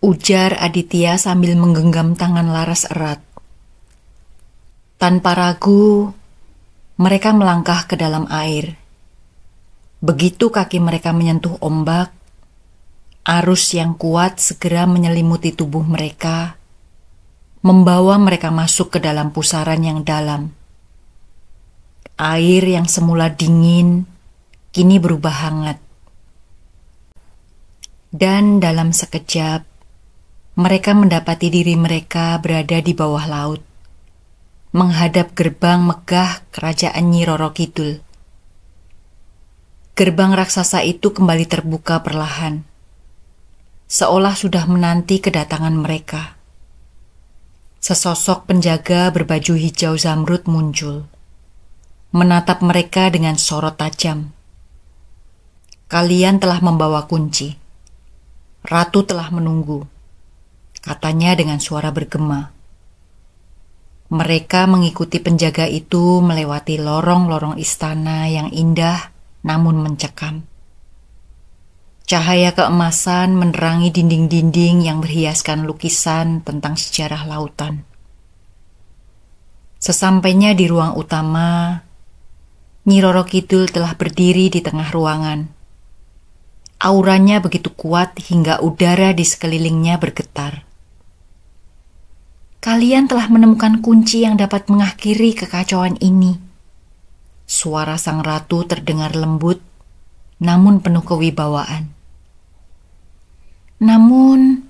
ujar Aditya sambil menggenggam tangan Laras erat. Tanpa ragu, mereka melangkah ke dalam air. Begitu kaki mereka menyentuh ombak, arus yang kuat segera menyelimuti tubuh mereka, membawa mereka masuk ke dalam pusaran yang dalam. Air yang semula dingin kini berubah hangat. Dan dalam sekejap, mereka mendapati diri mereka berada di bawah laut, menghadap gerbang megah kerajaan Nyi Roro Kidul. Gerbang raksasa itu kembali terbuka perlahan, seolah sudah menanti kedatangan mereka. Sesosok penjaga berbaju hijau zamrud muncul, menatap mereka dengan sorot tajam. Kalian telah membawa kunci. Ratu telah menunggu, katanya dengan suara bergema. Mereka mengikuti penjaga itu melewati lorong-lorong istana yang indah namun mencekam. Cahaya keemasan menerangi dinding-dinding yang berhiaskan lukisan tentang sejarah lautan. Sesampainya di ruang utama, Nyi Roro Kidul telah berdiri di tengah ruangan. Auranya begitu kuat hingga udara di sekelilingnya bergetar. Kalian telah menemukan kunci yang dapat mengakhiri kekacauan ini. Suara sang ratu terdengar lembut, namun penuh kewibawaan. Namun,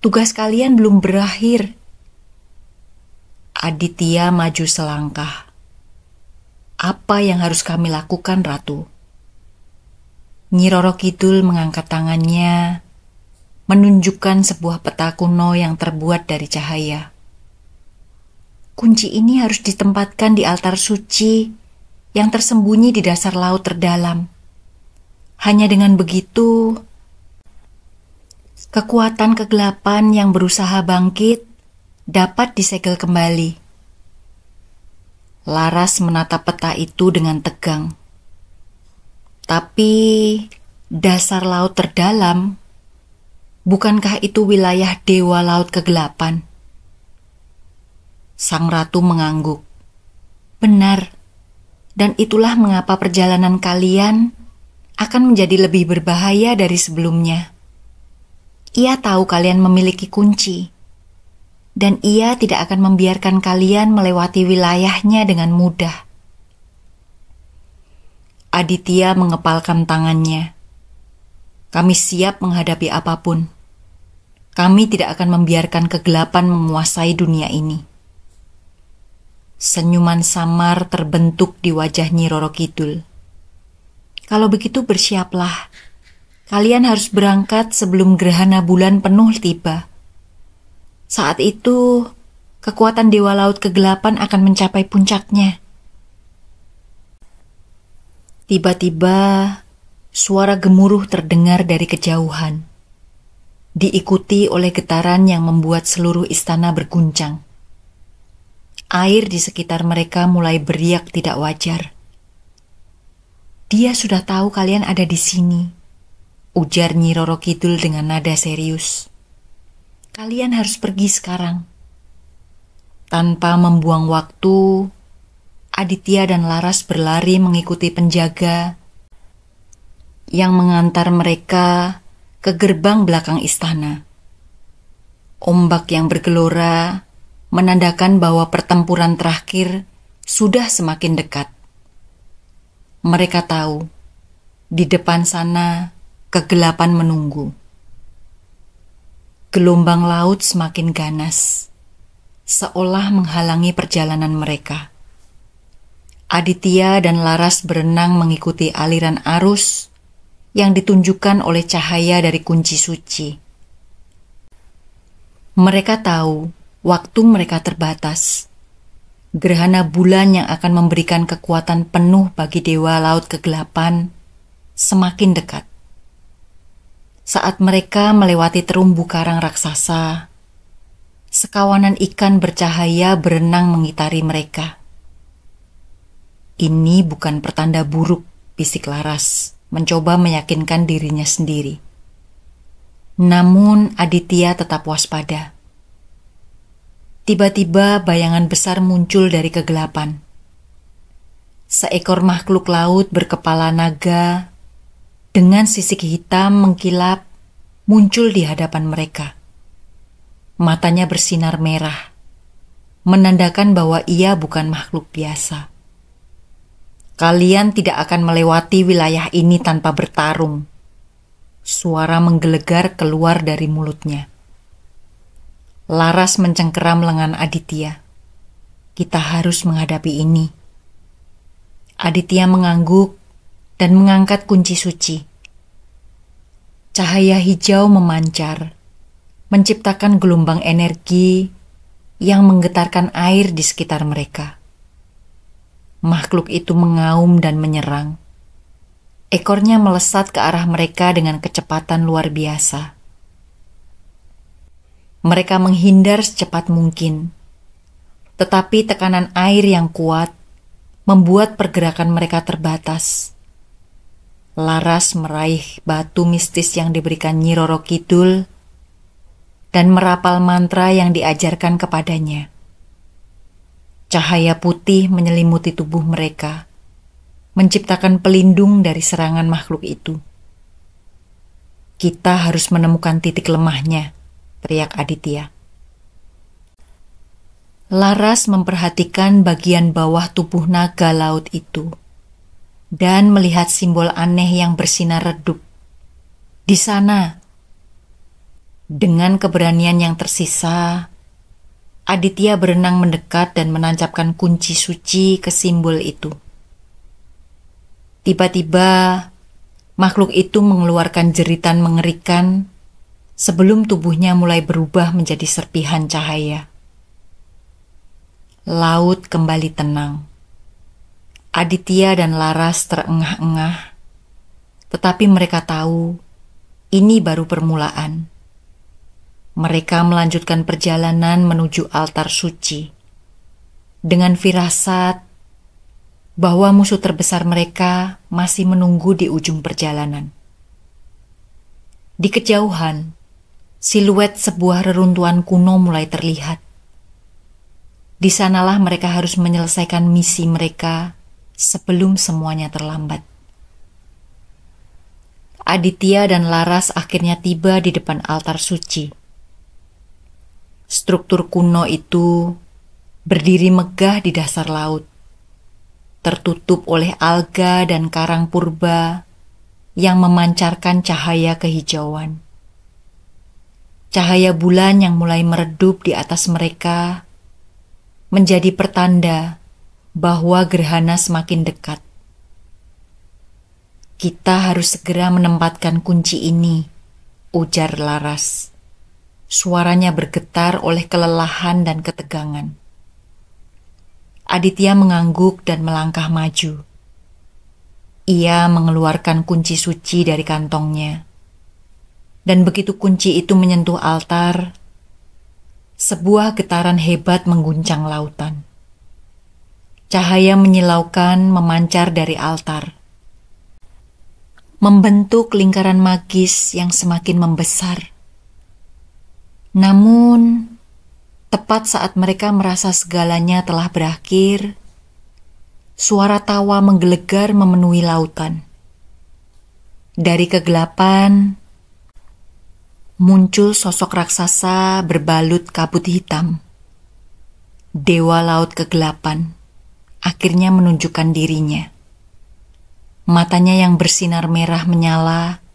tugas kalian belum berakhir. Aditya maju selangkah. Apa yang harus kami lakukan, Ratu? Nyi Roro Kidul mengangkat tangannya, menunjukkan sebuah peta kuno yang terbuat dari cahaya. Kunci ini harus ditempatkan di altar suci yang tersembunyi di dasar laut terdalam. Hanya dengan begitu, Kekuatan kegelapan yang berusaha bangkit dapat disegel kembali. Laras menatap peta itu dengan tegang. Tapi dasar laut terdalam, bukankah itu wilayah dewa laut kegelapan? Sang ratu mengangguk. Benar, dan itulah mengapa perjalanan kalian akan menjadi lebih berbahaya dari sebelumnya. Ia tahu kalian memiliki kunci, dan ia tidak akan membiarkan kalian melewati wilayahnya dengan mudah. Aditya mengepalkan tangannya. Kami siap menghadapi apapun. Kami tidak akan membiarkan kegelapan menguasai dunia ini. Senyuman samar terbentuk di wajah Nyi Roro Kidul. Kalau begitu bersiaplah. Kalian harus berangkat sebelum gerhana bulan penuh tiba. Saat itu, kekuatan Dewa Laut Kegelapan akan mencapai puncaknya. Tiba-tiba, suara gemuruh terdengar dari kejauhan, diikuti oleh getaran yang membuat seluruh istana berguncang. Air di sekitar mereka mulai beriak tidak wajar. Dia sudah tahu kalian ada di sini, ujar Nyi Roro Kidul dengan nada serius. Kalian harus pergi sekarang. Tanpa membuang waktu, Aditya dan Laras berlari mengikuti penjaga yang mengantar mereka ke gerbang belakang istana. Ombak yang bergelora menandakan bahwa pertempuran terakhir sudah semakin dekat. Mereka tahu, di depan sana kegelapan menunggu. Gelombang laut semakin ganas, seolah menghalangi perjalanan mereka. Aditya dan Laras berenang mengikuti aliran arus yang ditunjukkan oleh cahaya dari kunci suci. Mereka tahu waktu mereka terbatas. Gerhana bulan yang akan memberikan kekuatan penuh bagi Dewa Laut Kegelapan semakin dekat. Saat mereka melewati terumbu karang raksasa, sekawanan ikan bercahaya berenang mengitari mereka. Ini bukan pertanda buruk, bisik Laras, mencoba meyakinkan dirinya sendiri. Namun Aditya tetap waspada. Tiba-tiba bayangan besar muncul dari kegelapan. Seekor makhluk laut berkepala naga dengan sisik hitam mengkilap muncul di hadapan mereka. Matanya bersinar merah, menandakan bahwa ia bukan makhluk biasa. Kalian tidak akan melewati wilayah ini tanpa bertarung. Suara menggelegar keluar dari mulutnya. Laras mencengkeram lengan Aditya. Kita harus menghadapi ini. Aditya mengangguk dan mengangkat kunci suci. Cahaya hijau memancar, menciptakan gelombang energi yang menggetarkan air di sekitar mereka. Makhluk itu mengaum dan menyerang. Ekornya melesat ke arah mereka dengan kecepatan luar biasa. Mereka menghindar secepat mungkin, tetapi tekanan air yang kuat membuat pergerakan mereka terbatas. Laras meraih batu mistis yang diberikan Nyi Roro Kidul dan merapal mantra yang diajarkan kepadanya. Cahaya putih menyelimuti tubuh mereka, menciptakan pelindung dari serangan makhluk itu. Kita harus menemukan titik lemahnya, teriak Aditya. Laras memperhatikan bagian bawah tubuh naga laut itu dan melihat simbol aneh yang bersinar redup. Di sana, dengan keberanian yang tersisa, Aditya berenang mendekat dan menancapkan kunci suci ke simbol itu. Tiba-tiba, makhluk itu mengeluarkan jeritan mengerikan sebelum tubuhnya mulai berubah menjadi serpihan cahaya. Laut kembali tenang. Aditya dan Laras terengah-engah, tetapi mereka tahu ini baru permulaan. Mereka melanjutkan perjalanan menuju altar suci dengan firasat bahwa musuh terbesar mereka masih menunggu di ujung perjalanan. Di kejauhan, siluet sebuah reruntuhan kuno mulai terlihat. Di sanalah mereka harus menyelesaikan misi mereka sebelum semuanya terlambat. Aditya dan Laras akhirnya tiba di depan altar suci. Struktur kuno itu berdiri megah di dasar laut, tertutup oleh alga dan karang purba yang memancarkan cahaya kehijauan. Cahaya bulan yang mulai meredup di atas mereka menjadi pertanda bahwa gerhana semakin dekat. Kita harus segera menempatkan kunci ini, ujar Laras. Suaranya bergetar oleh kelelahan dan ketegangan. Aditya mengangguk dan melangkah maju. Ia mengeluarkan kunci suci dari kantongnya. Dan begitu kunci itu menyentuh altar, sebuah getaran hebat mengguncang lautan. Cahaya menyilaukan memancar dari altar, membentuk lingkaran magis yang semakin membesar. Namun, tepat saat mereka merasa segalanya telah berakhir, suara tawa menggelegar memenuhi lautan. Dari kegelapan, muncul sosok raksasa berbalut kabut hitam. Dewa laut kegelapan akhirnya menunjukkan dirinya. Matanya yang bersinar merah menyala,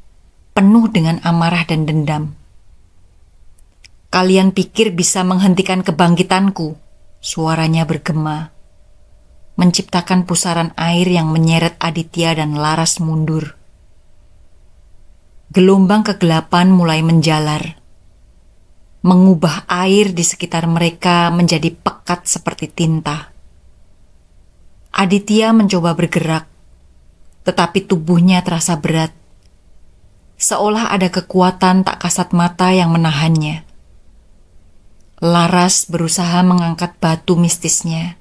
penuh dengan amarah dan dendam. Kalian pikir bisa menghentikan kebangkitanku? Suaranya bergema, menciptakan pusaran air yang menyeret Aditya dan Laras mundur. Gelombang kegelapan mulai menjalar, mengubah air di sekitar mereka menjadi pekat seperti tinta. Aditya mencoba bergerak, tetapi tubuhnya terasa berat, seolah ada kekuatan tak kasat mata yang menahannya. Laras berusaha mengangkat batu mistisnya,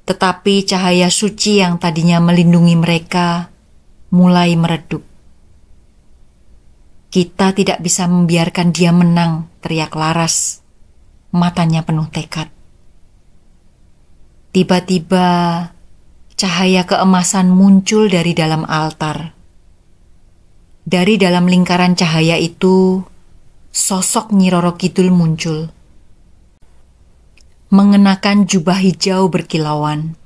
tetapi cahaya suci yang tadinya melindungi mereka mulai meredup. Kita tidak bisa membiarkan dia menang, teriak Laras, matanya penuh tekad. Tiba-tiba, cahaya keemasan muncul dari dalam altar. Dari dalam lingkaran cahaya itu, sosok Nyi Roro Kidul muncul, mengenakan jubah hijau berkilauan.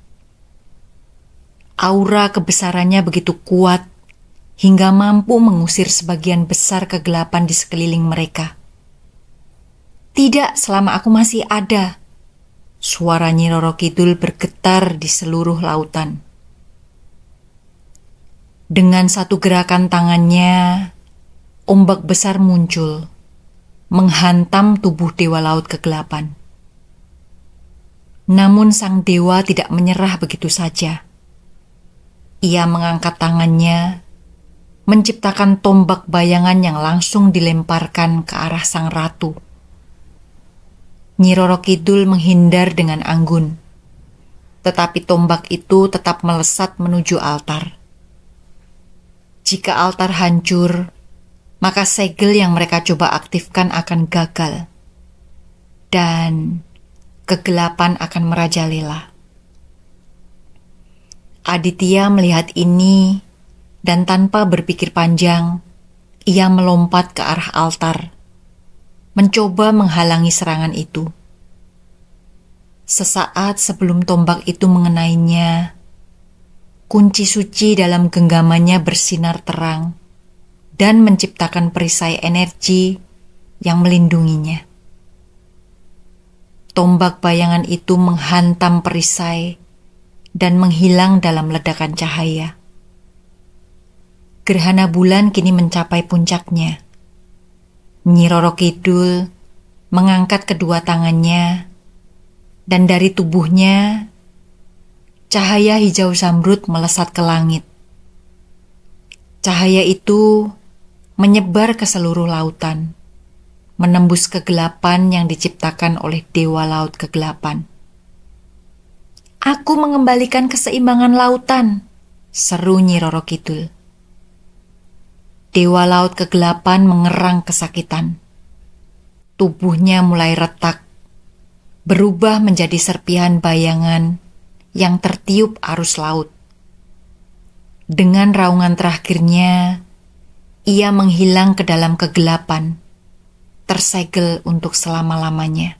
Aura kebesarannya begitu kuat hingga mampu mengusir sebagian besar kegelapan di sekeliling mereka. Tidak selama aku masih ada, suara Nyi Roro Kidul bergetar di seluruh lautan. Dengan satu gerakan tangannya, ombak besar muncul, menghantam tubuh Dewa Laut Kegelapan. Namun sang dewa tidak menyerah begitu saja. Ia mengangkat tangannya, menciptakan tombak bayangan yang langsung dilemparkan ke arah sang ratu. Nyi Roro Kidul menghindar dengan anggun, tetapi tombak itu tetap melesat menuju altar. Jika altar hancur, maka segel yang mereka coba aktifkan akan gagal, dan kegelapan akan merajalela. Aditya melihat ini, dan tanpa berpikir panjang, ia melompat ke arah altar, mencoba menghalangi serangan itu. Sesaat sebelum tombak itu mengenainya, kunci suci dalam genggamannya bersinar terang dan menciptakan perisai energi yang melindunginya. Tombak bayangan itu menghantam perisai dan menghilang dalam ledakan cahaya. Gerhana bulan kini mencapai puncaknya. Nyi Roro Kidul mengangkat kedua tangannya, dan dari tubuhnya cahaya hijau zamrud melesat ke langit. Cahaya itu menyebar ke seluruh lautan, menembus kegelapan yang diciptakan oleh Dewa Laut Kegelapan. "Aku mengembalikan keseimbangan lautan," seru Nyi Roro Kidul. Dewa Laut Kegelapan mengerang kesakitan. Tubuhnya mulai retak, berubah menjadi serpihan bayangan yang tertiup arus laut. Dengan raungan terakhirnya, ia menghilang ke dalam kegelapan, tersegel untuk selama-lamanya.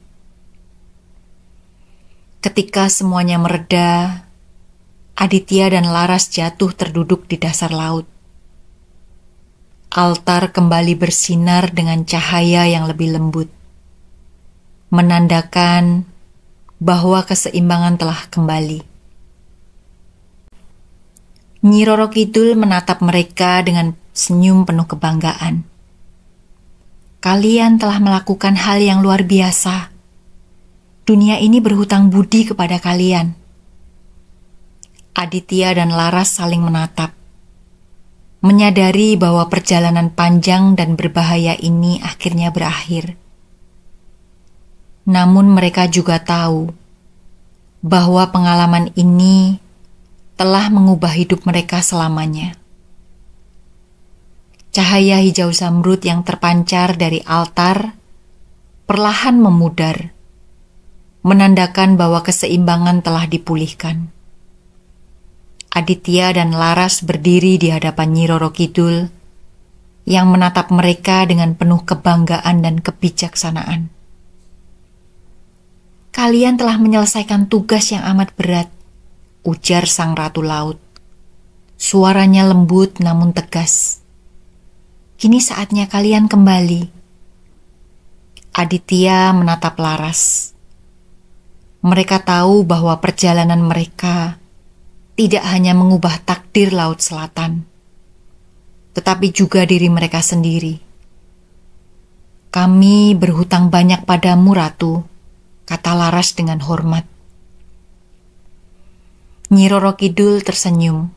Ketika semuanya mereda, Aditya dan Laras jatuh terduduk di dasar laut. Altar kembali bersinar dengan cahaya yang lebih lembut, menandakan bahwa keseimbangan telah kembali. Nyi Roro Kidul menatap mereka dengan senyum penuh kebanggaan. "Kalian telah melakukan hal yang luar biasa. Dunia ini berhutang budi kepada kalian." Aditya dan Laras saling menatap, menyadari bahwa perjalanan panjang dan berbahaya ini akhirnya berakhir. Namun mereka juga tahu bahwa pengalaman ini telah mengubah hidup mereka selamanya. Cahaya hijau zamrud yang terpancar dari altar perlahan memudar, menandakan bahwa keseimbangan telah dipulihkan. Aditya dan Laras berdiri di hadapan Nyi Roro Kidul yang menatap mereka dengan penuh kebanggaan dan kebijaksanaan. "Kalian telah menyelesaikan tugas yang amat berat," ujar Sang Ratu Laut. Suaranya lembut namun tegas. "Kini saatnya kalian kembali." Aditya menatap Laras. Mereka tahu bahwa perjalanan mereka tidak hanya mengubah takdir Laut Selatan, tetapi juga diri mereka sendiri. "Kami berhutang banyak padamu, Ratu," kata Laras dengan hormat. Nyi Roro Kidul tersenyum.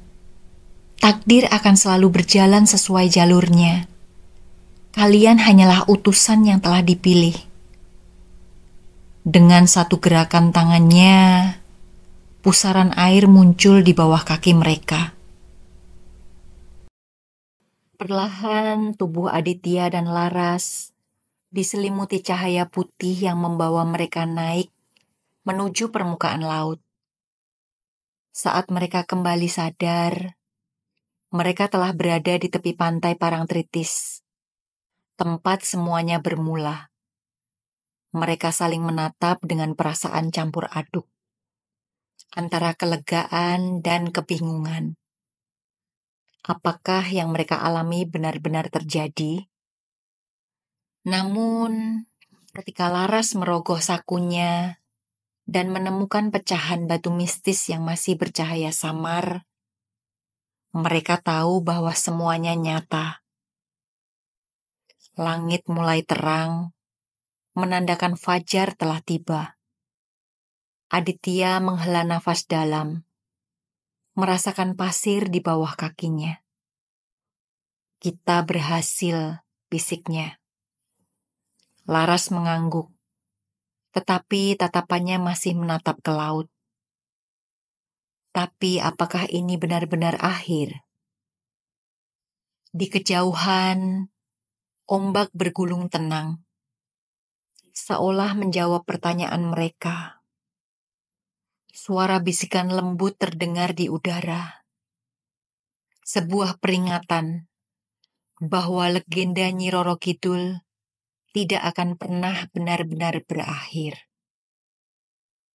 "Takdir akan selalu berjalan sesuai jalurnya. Kalian hanyalah utusan yang telah dipilih." Dengan satu gerakan tangannya, pusaran air muncul di bawah kaki mereka. Perlahan tubuh Aditya dan Laras diselimuti cahaya putih yang membawa mereka naik menuju permukaan laut. Saat mereka kembali sadar, mereka telah berada di tepi pantai Parangtritis, tempat semuanya bermula. Mereka saling menatap dengan perasaan campur aduk, antara kelegaan dan kebingungan. Apakah yang mereka alami benar-benar terjadi? Namun, ketika Laras merogoh sakunya dan menemukan pecahan batu mistis yang masih bercahaya samar, mereka tahu bahwa semuanya nyata. Langit mulai terang, menandakan fajar telah tiba. Aditya menghela nafas dalam, merasakan pasir di bawah kakinya. "Kita berhasil," bisiknya. Laras mengangguk, tetapi tatapannya masih menatap ke laut. Tapi apakah ini benar-benar akhir? Di kejauhan, ombak bergulung tenang, seolah menjawab pertanyaan mereka. Suara bisikan lembut terdengar di udara. Sebuah peringatan bahwa legenda Nyi Roro Kidul tidak akan pernah benar-benar berakhir.